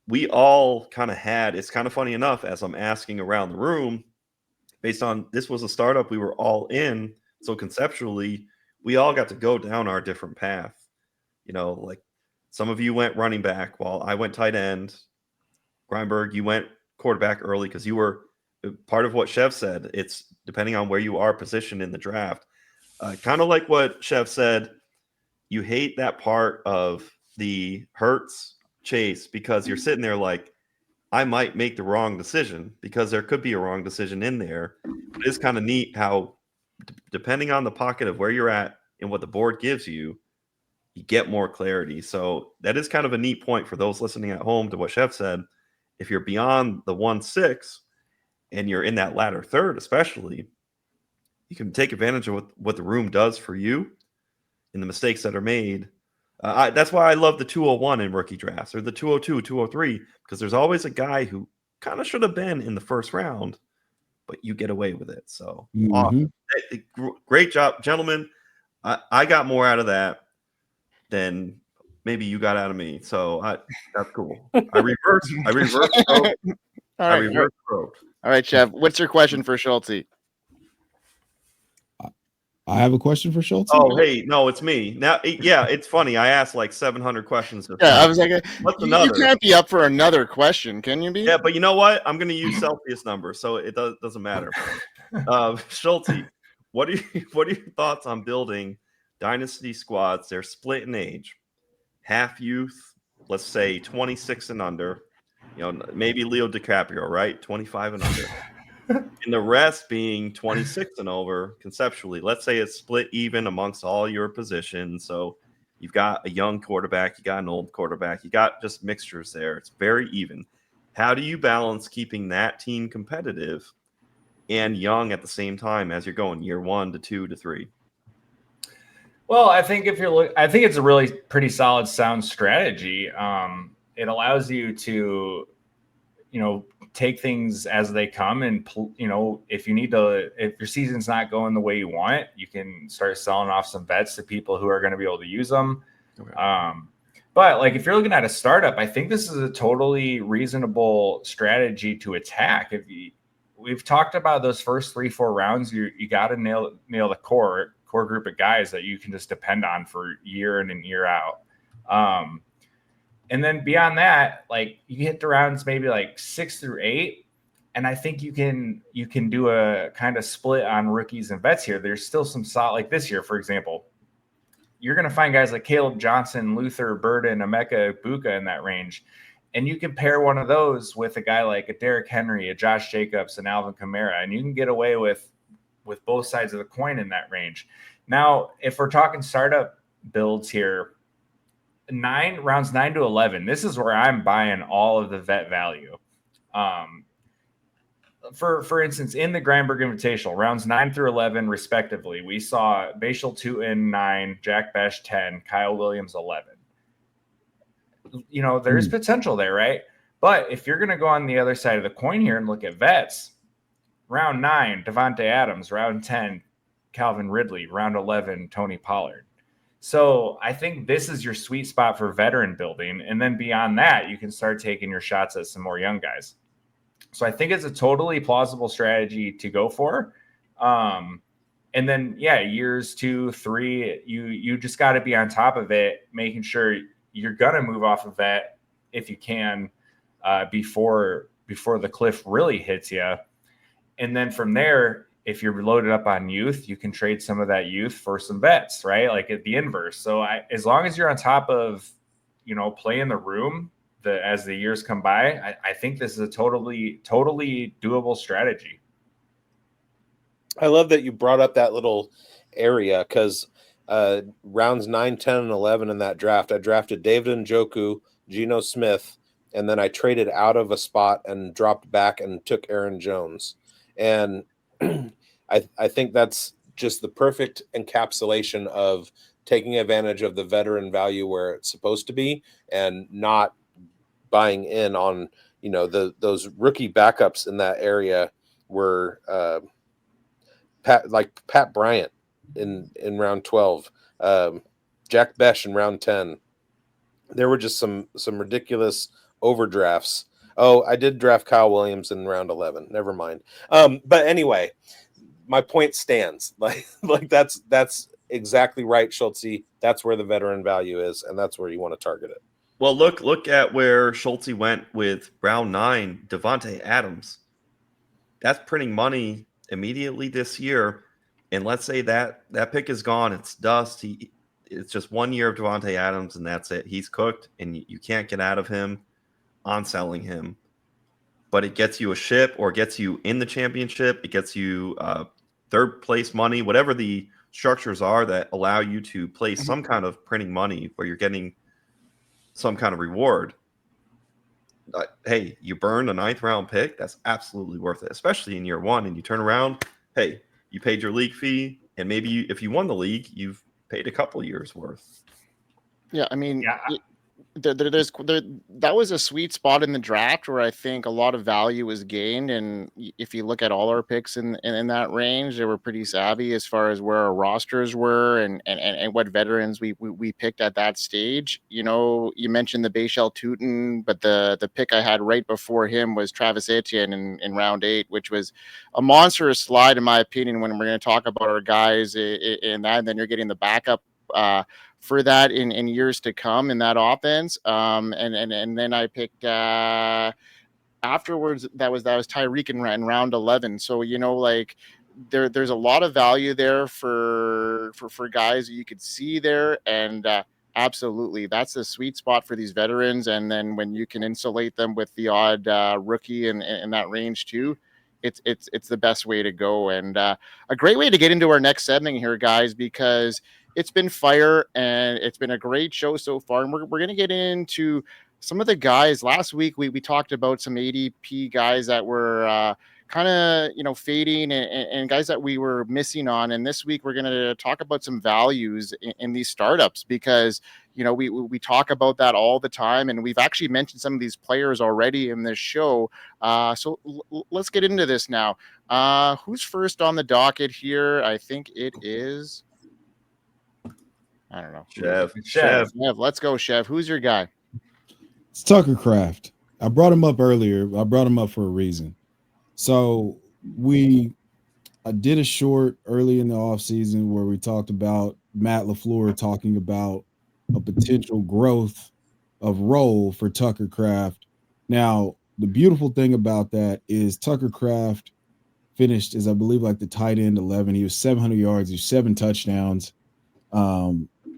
we all kind of had, it's kind of funny enough, as I'm asking around the room, based on this was a startup we were all in, so conceptually, we all got to go down our different path. You know, like some of you went running back while I went tight end. Grindberg, you went quarterback early because you were part of what Chev said. It's depending on where you are positioned in the draft. Kind of like what Chev said, you hate that part of the Hurts chase because you're sitting there like, I might make the wrong decision, because there could be a wrong decision in there. It is kind of neat how, depending on the pocket of where you're at and what the board gives you, you get more clarity. So that is kind of a neat point for those listening at home to what Chev said. If you're beyond the 1-6 and you're in that latter third, especially, you can take advantage of what the room does for you and the mistakes that are made. That's why I love the 201 in rookie drafts, or the 202, 203, because there's always a guy who kind of should have been in the first round, but you get away with it. So awesome. Great job, gentlemen. I got more out of that than maybe you got out of me. So that's cool. I reverse. All right, Chev. What's your question for Schultzy? I have a question for Schultzy. Oh, hey, no, it's me. Now, yeah, it's funny. I asked like 700 questions. Yeah, I was like, what's you another? can't be up for another question, can you be? Yeah, but you know what? I'm going to use Celsius numbers, so it doesn't matter. Schultzy, what are your thoughts on building dynasty squads? They're split in age, half youth, let's say 26 and under. You know, maybe Leo DiCaprio, right? 25 and under. And the rest being 26 and over conceptually. Let's say it's split even amongst all your positions. So you've got a young quarterback, you got an old quarterback, you got just mixtures there. It's very even. How do you balance keeping that team competitive and young at the same time as you're going year 1 to 2 to 3? Well, I think I think it's a really pretty solid, sound strategy. It allows you to, take things as they come, and if your season's not going the way you want, you can start selling off some bets to people who are going to be able to use them. Okay. But like, if you're looking at a startup, I think this is a totally reasonable strategy to attack. We've talked about those first 3-4 rounds, you got to nail the core group of guys that you can just depend on for year in and year out. And then beyond that, like, you hit the rounds maybe like 6 through 8, and I think you can do a kind of split on rookies and vets here. There's still some solid, like this year, for example, you're going to find guys like Caleb Johnson, Luther Burden, Emeka Egbuka in that range, and you can pair one of those with a guy like a Derrick Henry, a Josh Jacobs, and Alvin Kamara, and you can get away with both sides of the coin in that range. Now, if we're talking startup builds here, rounds 9 to 11, this is where I'm buying all of the vet value. For instance, in the Grindberg Invitational, rounds 9 through 11 respectively, we saw Bashal 2 and 9, Jack Besh 10, Kyle Williams 11. There's potential there, right? But if you're going to go on the other side of the coin here and look at vets, round 9, Devante Adams, round 10, Calvin Ridley, round 11, Tony Pollard. So I think this is your sweet spot for veteran building. And then beyond that, you can start taking your shots at some more young guys. So I think it's a totally plausible strategy to go for. And then, years 2, 3, you just got to be on top of it, making sure you're going to move off of that if you can before the cliff really hits you. And then from there, if you're loaded up on youth, you can trade some of that youth for some vets, right? Like at the inverse. So as long as you're on top of, playing the room as the years come by, I think this is a totally doable strategy. I love that you brought up that little area because rounds 9, 10, and 11 in that draft, I drafted David Njoku, Geno Smith, and then I traded out of a spot and dropped back and took Aaron Jones. And I think that's just the perfect encapsulation of taking advantage of the veteran value where it's supposed to be and not buying in on, those rookie backups in that area were Pat Bryant in round 12, Jack Besh in round 10. There were just some ridiculous overdrafts. Oh, I did draft Kyle Williams in round 11. Never mind. But anyway, my point stands. Like that's exactly right, Schultzy. That's where the veteran value is, and that's where you want to target it. Well, look at where Schultzy went with round 9, Devante Adams. That's printing money immediately this year. And let's say that pick is gone. It's dust. It's just 1 year of Devante Adams, and that's it. He's cooked, and you can't get out of him on selling him. But it gets you a ship or gets you in the championship. It gets you third place money, whatever the structures are that allow you to play some kind of printing money where you're getting some kind of reward. Hey, you burned a 9th round pick. That's absolutely worth it, especially in year 1. And you turn around, hey, you paid your league fee, and maybe if you won the league, you've paid a couple years worth. Yeah, I mean, that was a sweet spot in the draft where I think a lot of value was gained. And if you look at all our picks in that range, they were pretty savvy as far as where our rosters were and what veterans we picked at that stage. You mentioned the Bashal Tootin, but the pick I had right before him was Travis Etienne in round 8, which was a monstrous slide in my opinion when we're going to talk about our guys in that. And then you're getting the backup for that in years to come in that offense. And then I picked afterwards that was Tyreek in round 11. So, there's a lot of value there for guys that you could see there. And absolutely, that's the sweet spot for these veterans. And then when you can insulate them with the odd rookie in that range too, it's the best way to go. And a great way to get into our next segment here, guys, because it's been fire and it's been a great show so far. And we're going to get into some of the guys. Last week, we talked about some ADP guys that were kind of, fading and guys that we were missing on. And this week, we're going to talk about some values in these startups because, we talk about that all the time. And we've actually mentioned some of these players already in this show. So let's get into this now. Who's first on the docket here? I think it is... I don't know. Chev. Let's go, Chev. Who's your guy? It's Tucker Kraft. I brought him up earlier. I brought him up for a reason. So I did a short early in the offseason where we talked about Matt LaFleur talking about a potential growth of role for Tucker Kraft. Now, the beautiful thing about that is Tucker Kraft finished as I believe like the tight end 11. He was 700 yards. He was 7 touchdowns.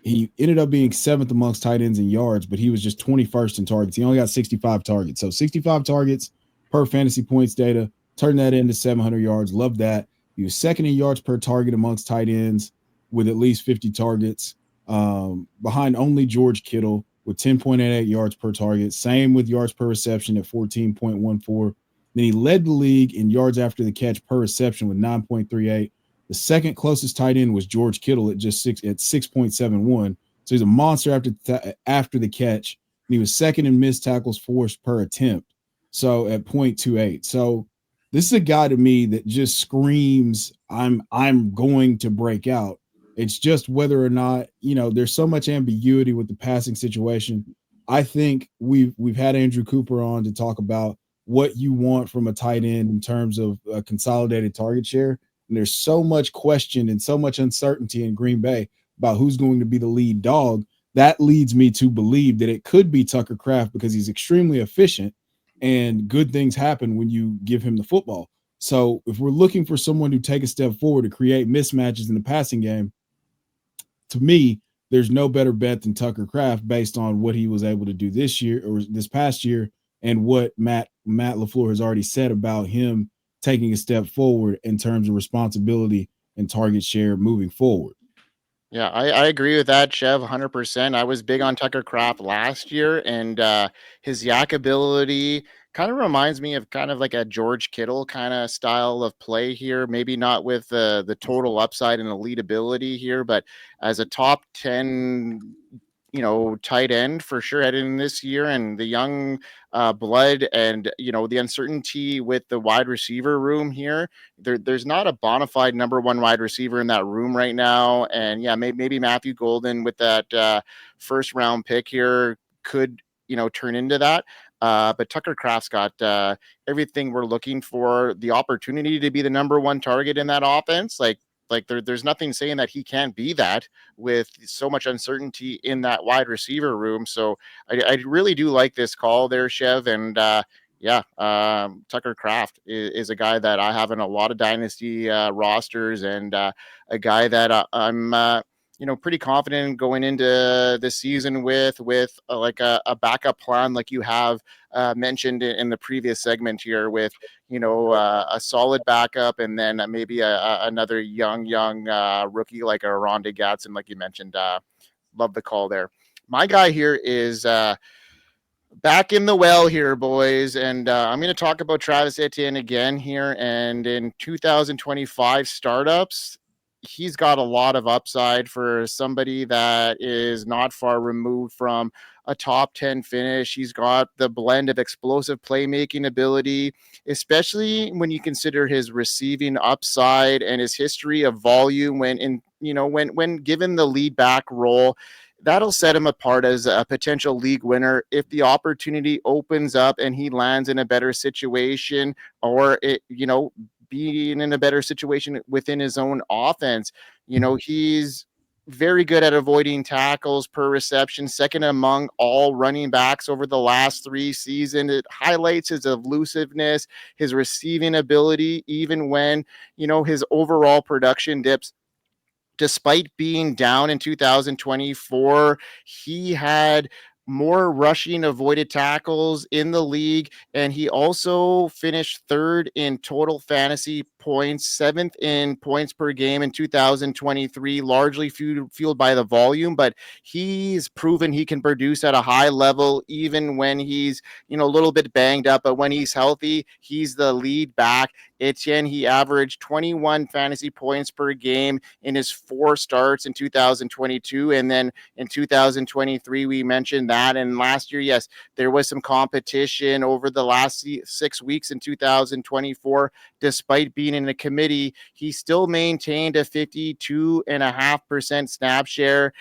He ended up being 7th amongst tight ends in yards, but he was just 21st in targets. He only got 65 targets. So 65 targets per fantasy points data. Turn that into 700 yards. Love that. He was 2nd in yards per target amongst tight ends with at least 50 targets, behind only George Kittle with 10.88 yards per target. Same with yards per reception at 14.14. Then he led the league in yards after the catch per reception with 9.38. The second closest tight end was George Kittle at 6.71. So he's a monster after the catch. And he was 2nd in missed tackles forced per attempt. So at 0.28. So this is a guy to me that just screams, I'm going to break out. It's just whether or not, there's so much ambiguity with the passing situation. I think we've had Andrew Cooper on to talk about what you want from a tight end in terms of a consolidated target share. And there's so much question and so much uncertainty in Green Bay about who's going to be the lead dog. That leads me to believe that it could be Tucker Kraft because he's extremely efficient and good things happen when you give him the football. So if we're looking for someone to take a step forward to create mismatches in the passing game, to me, there's no better bet than Tucker Kraft based on what he was able to do this year or this past year and what Matt LaFleur has already said about him taking a step forward in terms of responsibility and target share moving forward. Yeah, I agree with that, Chev, 100%. I was big on Tucker Kraft last year, and his yak ability kind of reminds me of kind of like a George Kittle kind of style of play here. Maybe not with the total upside and elite ability here, but as a top 10 tight end for sure heading in this year, and the young blood and the uncertainty with the wide receiver room here. There's not a bona fide number one wide receiver in that room right now, and maybe Matthew Golden with that first round pick here could turn into that. But Tucker Kraft's got everything we're looking for, the opportunity to be the number one target in that offense. There's nothing saying that he can't be that with so much uncertainty in that wide receiver room. So I really do like this call there, Chev. And Tucker Kraft is a guy that I have in a lot of dynasty rosters, and a guy that I'm pretty confident going into this season with like a backup plan, like you have mentioned in the previous segment here, with a solid backup, and then maybe another young rookie like a Rondé Gatson, like you mentioned. Love the call there. My guy here is back in the well here, boys, and I'm going to talk about Travis Etienne again here. And in 2025 startups, he's got a lot of upside for somebody that is not far removed from a top 10 finish. He's got the blend of explosive playmaking ability, especially when you consider his receiving upside and his history of volume when given the lead back role. That'll set him apart as a potential league winner if the opportunity opens up and he lands in a better situation, or being in a better situation within his own offense. He's very good at avoiding tackles per reception, second among all running backs over the last 3 seasons. It highlights his elusiveness, his receiving ability, even when, his overall production dips. Despite being down in 2024, he had more rushing avoided tackles in the league, and he also finished 3rd in total fantasy points, 7th in points per game in 2023, largely fueled by the volume. But he's proven he can produce at a high level even when he's a little bit banged up. But when he's healthy, he's the lead back. Etienne, he averaged 21 fantasy points per game in his 4 starts in 2022, and then in 2023 we mentioned that. And last year, yes, there was some competition over the last 6 weeks in 2024. Despite being in a committee, he still maintained a 52.5% snap share.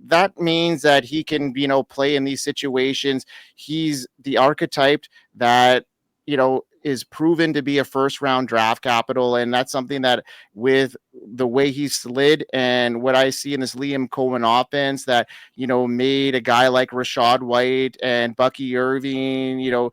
That means that he can, play in these situations. He's the archetype that, is proven to be a first round draft capital. And that's something that, with the way he slid and what I see in this Liam Cohen offense, that, made a guy like Rashad White and Bucky Irving,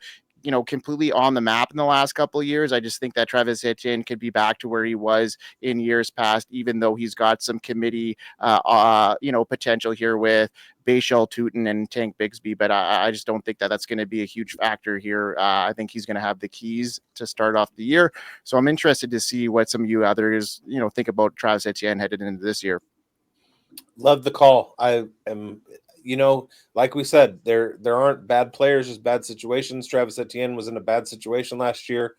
completely on the map in the last couple of years. I just think that Travis Etienne could be back to where he was in years past, even though he's got some committee, potential here with Bashal Tutin and Tank Bigsby. But I just don't think that that's going to be a huge factor here. I think he's going to have the keys to start off the year. So I'm interested to see what some of you others, think about Travis Etienne headed into this year. Love the call. I am, like we said, there aren't bad players, just bad situations. Travis Etienne was in a bad situation last year.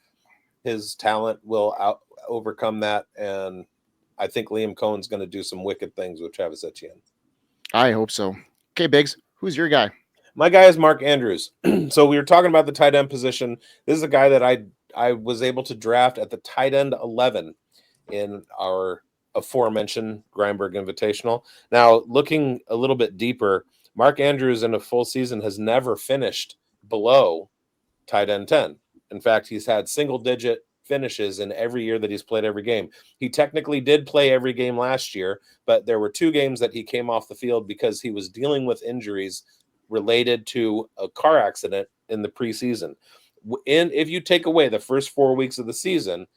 His talent will overcome that, and I think Liam Cohen's going to do some wicked things with Travis Etienne. I hope so. Okay, Biggs, who's your guy? My guy is Mark Andrews. So we were talking about the tight end position. This is a guy that I was able to draft at the tight end 11 in our aforementioned Grindberg Invitational. Now, looking a little bit deeper, Mark Andrews in a full season has never finished below tight end 10. In fact, he's had single-digit finishes in every year that he's played every game. He technically did play every game last year, but there were 2 games that he came off the field because he was dealing with injuries related to a car accident in the preseason. And if you take away the first 4 weeks of the season,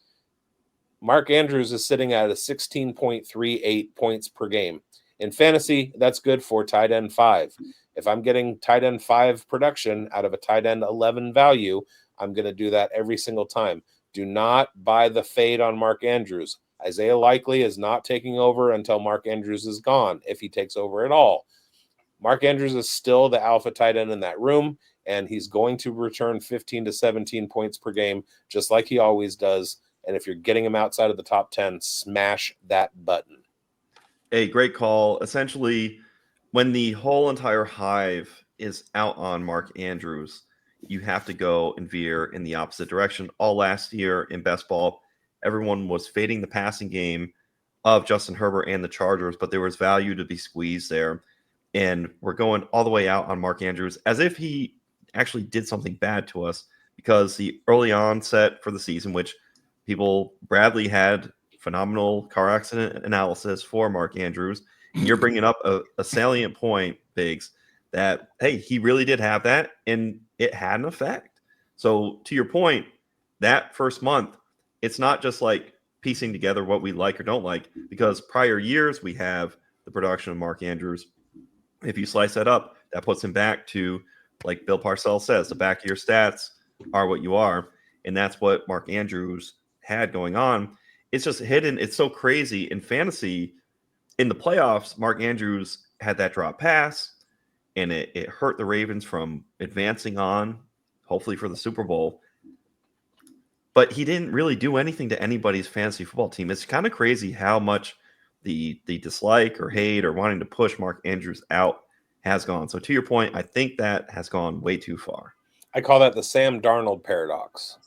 Mark Andrews is sitting at a 16.38 points per game. In fantasy, that's good for tight end 5. If I'm getting tight end 5 production out of a tight end 11 value, I'm going to do that every single time. Do not buy the fade on Mark Andrews. Isaiah Likely is not taking over until Mark Andrews is gone, if he takes over at all. Mark Andrews is still the alpha tight end in that room, and he's going to return 15 to 17 points per game, just like he always does. And if you're getting him outside of the top 10, smash that button. A great call. Essentially, when the whole entire hive is out on Mark Andrews, you have to go and veer in the opposite direction. All last year in best ball, everyone was fading the passing game of Justin Herbert and the Chargers, but there was value to be squeezed there. And we're going all the way out on Mark Andrews as if he actually did something bad to us, because the early onset for the season, which Bradley had phenomenal car accident analysis for Mark Andrews. And you're bringing up a salient point, bigz, that, hey, he really did have that, and it had an effect. So to your point, that first month, it's not just like piecing together what we like or don't like, because prior years we have the production of Mark Andrews. If you slice that up, that puts him back to, like Bill Parcells says, the back of your stats are what you are. And that's what Mark Andrews had going on. It's just hidden. It's so crazy in fantasy. In the playoffs, Mark Andrews had that drop pass, and it hurt the Ravens from advancing on, hopefully for the Super Bowl. But he didn't really do anything to anybody's fantasy football team. It's kind of crazy how much the dislike or hate or wanting to push Mark Andrews out has gone. So to your point, I think that has gone way too far. I call that the Sam Darnold paradox.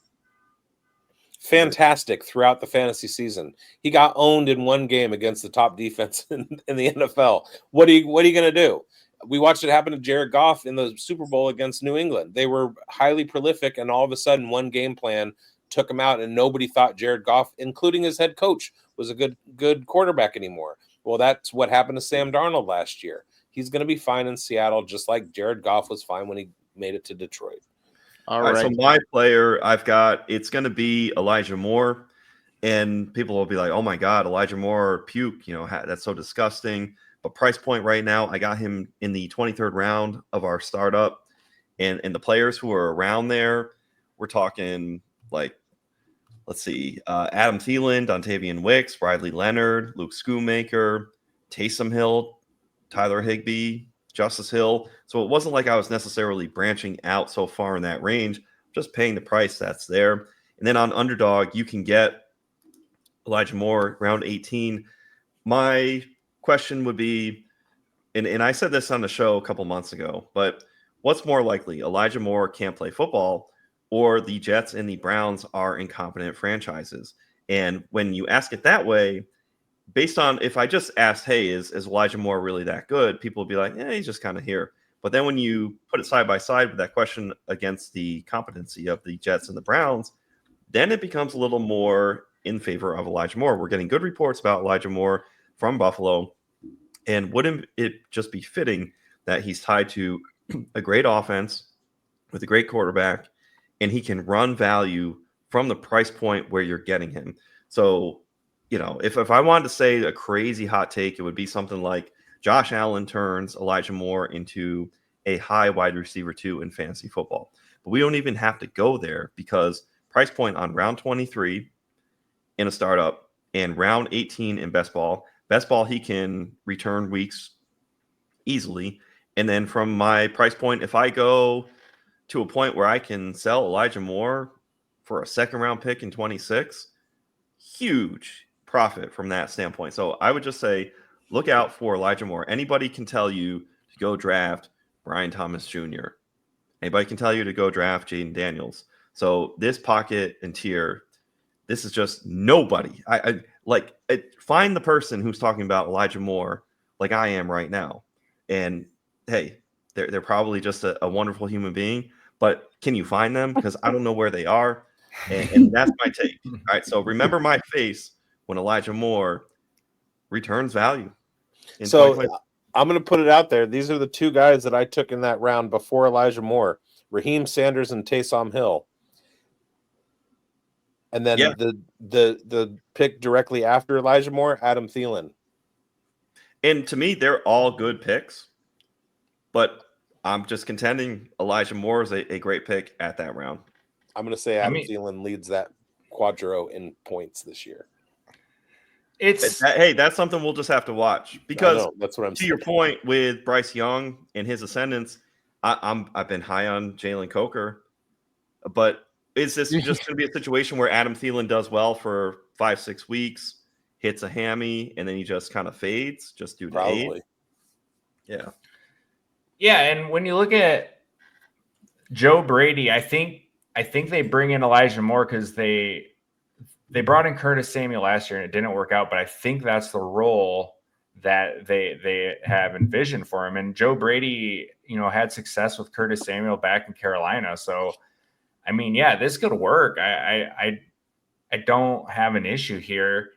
Fantastic throughout the fantasy season. He got owned in one game against the top defense in the NFL. What are you going to do? We watched it happen to Jared Goff in the Super Bowl against New England. They were highly prolific, and all of a sudden one game plan took him out, and nobody thought Jared Goff, including his head coach, was a good quarterback anymore. Well, that's what happened to Sam Darnold last year. He's going to be fine in Seattle, just like Jared Goff was fine when he made it to Detroit. All right. So my player, it's going to be Elijah Moore, and people will be like, oh my God, Elijah Moore, puke, that's so disgusting. But price point right now, I got him in the 23rd round of our startup, and the players who are around there, we're talking like, let's see, Adam Thielen, Dontavian Wicks, Riley Leonard, Luke Schoonmaker, Taysom Hill, Tyler Higbee, Justice Hill. So it wasn't like I was necessarily branching out so far in that range, just paying the price that's there. And then on Underdog, you can get Elijah Moore round 18. My question would be, and I said this on the show a couple months ago, but what's more likely? Elijah Moore can't play football, or the Jets and the Browns are incompetent franchises? And when you ask it that way, based on, if I just asked, hey, is Elijah Moore really that good? People would be like, he's just kind of here. But then when you put it side by side with that question against the competency of the Jets and the Browns, then it becomes a little more in favor of Elijah Moore. We're getting good reports about Elijah Moore from Buffalo. And wouldn't it just be fitting that he's tied to a great offense with a great quarterback, and he can run value from the price point where you're getting him? So, if I wanted to say a crazy hot take, it would be something like Josh Allen turns Elijah Moore into a high wide receiver 2 in fantasy football. But we don't even have to go there, because price point on round 23 in a startup and round 18 in best ball, he can return weeks easily. And then from my price point, if I go to a point where I can sell Elijah Moore for a second round pick in 26, huge profit from that standpoint. So I would just say, look out for Elijah Moore. Anybody can tell you to go draft Brian Thomas Jr. Anybody can tell you to go draft Jaden Daniels. So this pocket and tier, this is just nobody. find the person who's talking about Elijah Moore like I am right now. And hey, they're probably just a wonderful human being, but can you find them? Because I don't know where they are. And that's my take. All right. So remember my face when Elijah Moore returns value. So I'm going to put it out there. These are the two guys that I took in that round before Elijah Moore, Raheem Sanders and Taysom Hill. And then the pick directly after Elijah Moore, Adam Thielen. And to me, they're all good picks, but I'm just contending Elijah Moore is a great pick at that round. I'm going to say Adam Thielen leads that quadro in points this year. That's something we'll just have to watch, because that's what I'm saying. Your point with Bryce Young and his ascendance, I've been high on Jalen Coker, but is this just going to be a situation where Adam Thielen does well for 5-6 weeks, hits a hammy, and then he just kind of fades just due to age? Yeah. Yeah, and when you look at Joe Brady, I think they bring in Elijah Moore because they brought in Curtis Samuel last year and it didn't work out, but I think that's the role that they have envisioned for him. And Joe Brady, had success with Curtis Samuel back in Carolina. So, I mean, yeah, this could work. I don't have an issue here.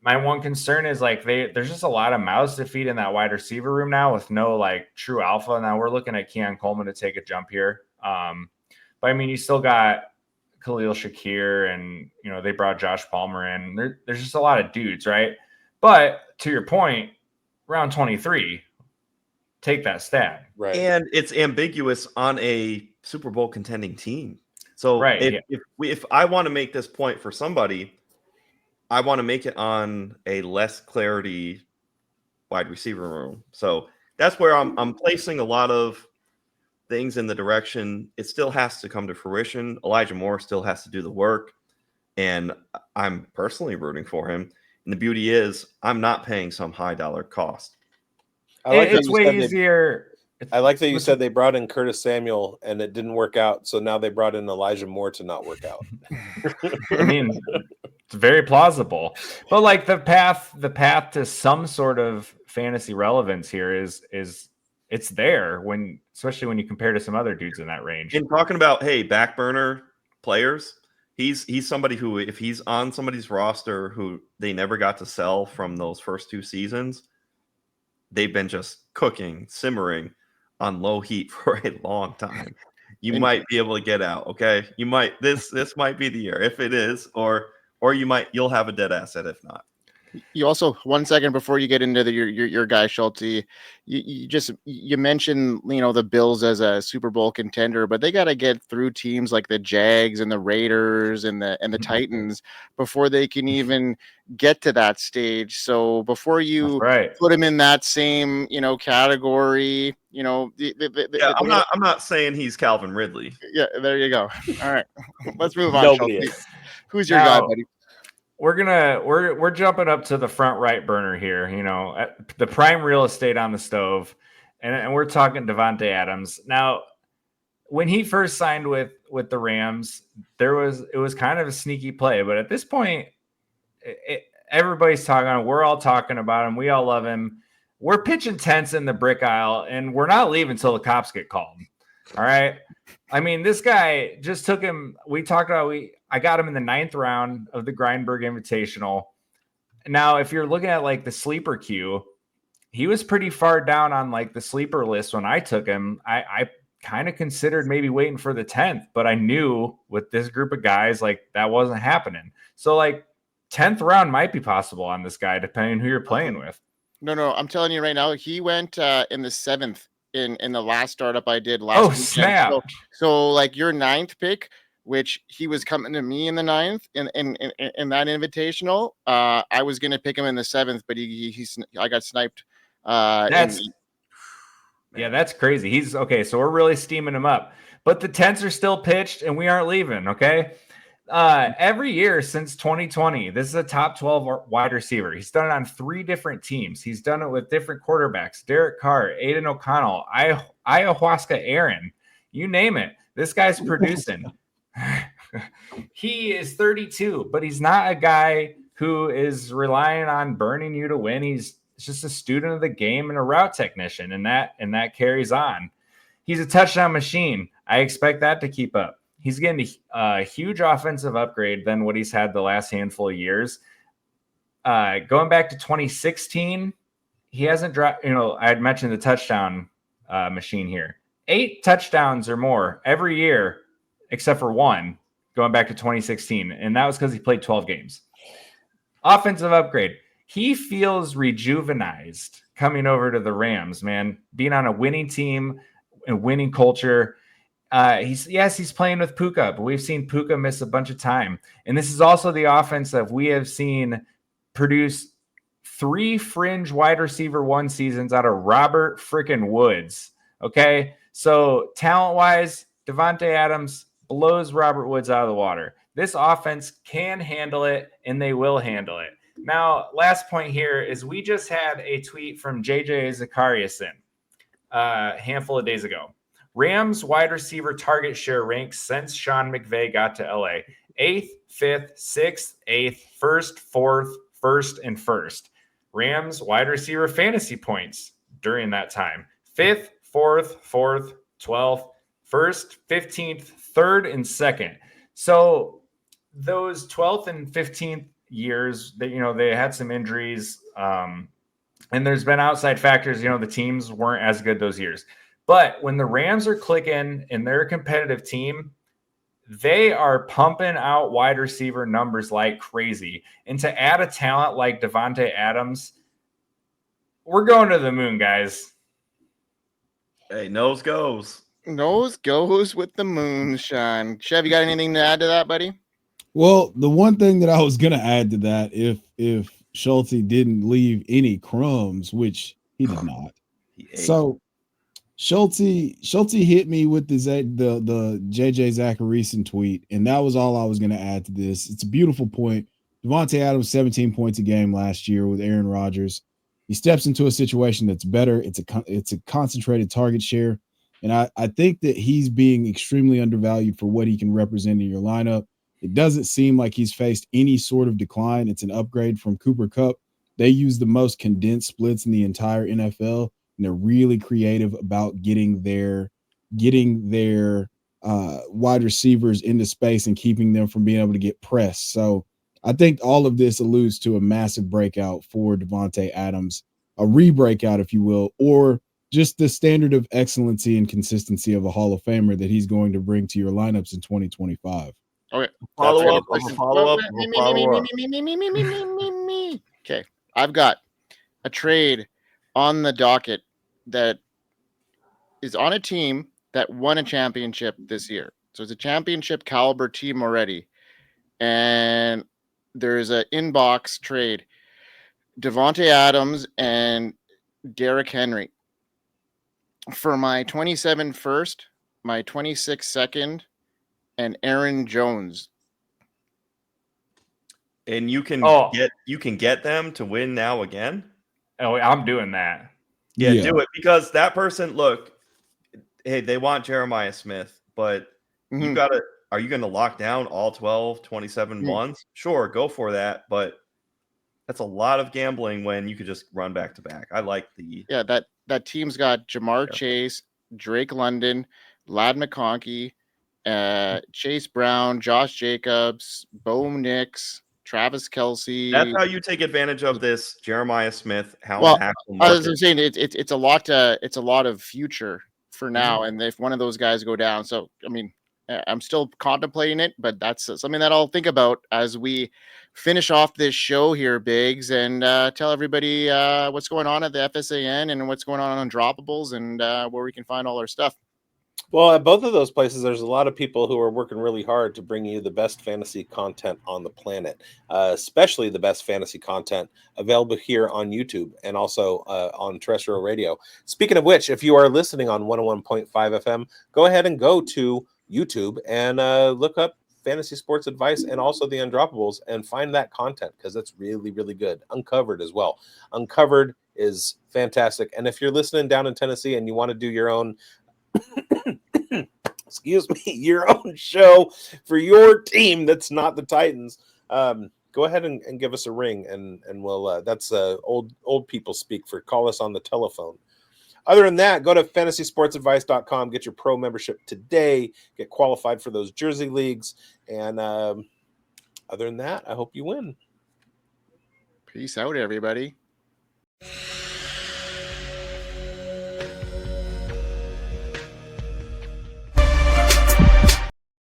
My one concern is there's just a lot of mouths to feed in that wide receiver room now with no true alpha. Now we're looking at Keon Coleman to take a jump here. But I mean, you still got Khalil Shakir and, they brought Josh Palmer in. There's just a lot of dudes, right? But to your point, round 23, take that stab. Right. And it's ambiguous on a Super Bowl contending team. So if I want to make this point for somebody, I want to make it on a less clarity wide receiver room. So that's where I'm placing a lot of things in the direction. It still has to come to fruition. Elijah Moore still has to do the work, and I'm personally rooting for him. And the beauty is I'm not paying some high dollar cost. It's way easier. I like that you said they brought in Curtis Samuel and it didn't work out. So now they brought in Elijah Moore to not work out. I mean, it's very plausible. But the path to some sort of fantasy relevance here is it's there especially when you compare to some other dudes in that range. And talking about, back burner players, he's somebody who, if he's on somebody's roster who they never got to sell from those first 2 seasons, they've been just cooking, simmering on low heat for a long time. You might be able to get out. Okay. You might, this might be the year if it is, or you'll have a dead asset if not. You also, 1 second before you get into your guy Schultzy, you mentioned the Bills as a Super Bowl contender, but they got to get through teams like the Jags and the Raiders and the Titans before they can even get to that stage. So before you put them in that same category, I'm not saying he's Calvin Ridley. Yeah, there you go. All right, let's move on. Nobody is. Who's your guy, buddy? We're jumping up to the front right burner here, the prime real estate on the stove, and we're talking Devante Adams. Now, when he first signed with the Rams, it was kind of a sneaky play, but at this point, everybody's talking. We're all talking about him. We all love him. We're pitching tents in the brick aisle, and we're not leaving until the cops get called. All right. I mean, this guy just took him. I got him in the 9th round of the Grindberg Invitational. Now, if you're looking at the sleeper queue, he was pretty far down on the sleeper list when I took him. I kind of considered maybe waiting for the 10th, but I knew with this group of guys, that wasn't happening. So 10th round might be possible on this guy, depending on who you're playing with. No, I'm telling you right now, he went in the 7th in the last startup I did last weekend. Snap. So your 9th pick, which he was coming to me in the 9th in that invitational. I was going to pick him in the 7th, but I got sniped. That's crazy. He's okay. So we're really steaming him up, but the tents are still pitched and we aren't leaving. Okay. Every year since 2020, this is a top 12 wide receiver. He's done it on 3 different teams. He's done it with different quarterbacks, Derek Carr, Aiden O'Connell, Ayahuasca Aaron, you name it. This guy's producing. He is 32, but he's not a guy who is relying on burning you to win. He's just a student of the game and a route technician, and that carries on. He's a touchdown machine. I expect that to keep up. He's getting a huge offensive upgrade than what he's had the last handful of years. Going back to 2016, he hasn't dropped. I had mentioned the touchdown machine here. 8 touchdowns or more every year, except for one, going back to 2016, and that was because he played 12 games. Offensive upgrade. He feels rejuvenized coming over to the Rams, man. Being on a winning team and winning culture. He's playing with Puka, but we've seen Puka miss a bunch of time. And this is also the offense that we have seen produce 3 fringe wide receiver 1 seasons out of Robert freaking Woods. Okay. So talent-wise, Devante Adams blows Robert Woods out of the water. This offense can handle it, and they will handle it. Now, last point here is we just had a tweet from JJ Zakariason a handful of days ago. Rams wide receiver target share ranks since Sean McVay got to LA. 8th, 5th, 6th, 8th, 1st, 4th, 1st, and 1st. Rams wide receiver fantasy points during that time. 5th, 4th, 4th, 12th, 1st, 15th, 3rd, and 2nd. So those 12th and 15th years, they had some injuries, and there's been outside factors. The teams weren't as good those years. But when the Rams are clicking and they're a competitive team, they are pumping out wide receiver numbers like crazy. And to add a talent like Devante Adams, we're going to the moon, guys. Hey, nose goes. Nose goes with the moonshine. Chev, you got anything to add to that, buddy? Well, the one thing that I was going to add to that, if Schultzy didn't leave any crumbs, which he did not. So Schultzy hit me with the JJ Zakariason tweet, and that was all I was going to add to this. It's a beautiful point. Devante Adams, 17 points a game last year with Aaron Rodgers. He steps into a situation that's better. It's a concentrated target share, and I think that he's being extremely undervalued for what he can represent in your lineup. It doesn't seem like he's faced any sort of decline. It's an upgrade from Cooper Kupp. They use the most condensed splits in the entire NFL. And they're really creative about getting their wide receivers into space and keeping them from being able to get pressed. So I think all of this alludes to a massive breakout for Devante Adams, a re-breakout, if you will, or just the standard of excellency and consistency of a Hall of Famer that he's going to bring to your lineups in 2025. Okay. Follow up. Okay. I've got a trade on the docket that is on a team that won a championship this year. So it's a championship caliber team already. And there's an inbox trade. Devante Adams and Derrick Henry for my 27 first, my 26 second, and Aaron Jones. And you can get them to win now again. Oh, I'm doing that. Yeah, do it, because that person, look, hey, they want Jeremiah Smith, but you got to, are you going to lock down all 12, 27 ones? Sure, go for that, but that's a lot of gambling when you could just run back to back. I like the... Yeah, that team's got Jamar Chase, Drake London, Ladd McConkey, Chase Brown, Josh Jacobs, Bo Nix, Travis Kelce. That's how you take advantage of this Jeremiah Smith. I was saying it's a lot of future for now, and if one of those guys go down, so I mean, I'm still contemplating it, but that's something that I'll think about as we finish off this show here, bigz, and tell everybody what's going on at the FSAN and what's going on Droppables and where we can find all our stuff. Well, at both of those places, there's a lot of people who are working really hard to bring you the best fantasy content on the planet, especially the best fantasy content available here on YouTube and also on terrestrial radio. Speaking of which, if you are listening on 101.5 FM, go ahead and go to YouTube and look up Fantasy Sports Advice and also the Undroppables and find that content, because it's really, really good. Uncovered as well. Uncovered is fantastic. And if you're listening down in Tennessee and you want to do your own your own show for your team that's not the Titans, go ahead and give us a ring, and we'll that's old people speak for call us on the telephone. Other than that, go to fantasysportsadvice.com, get your pro membership today, get qualified for those jersey leagues, and other than that, I hope you win. Peace out, everybody.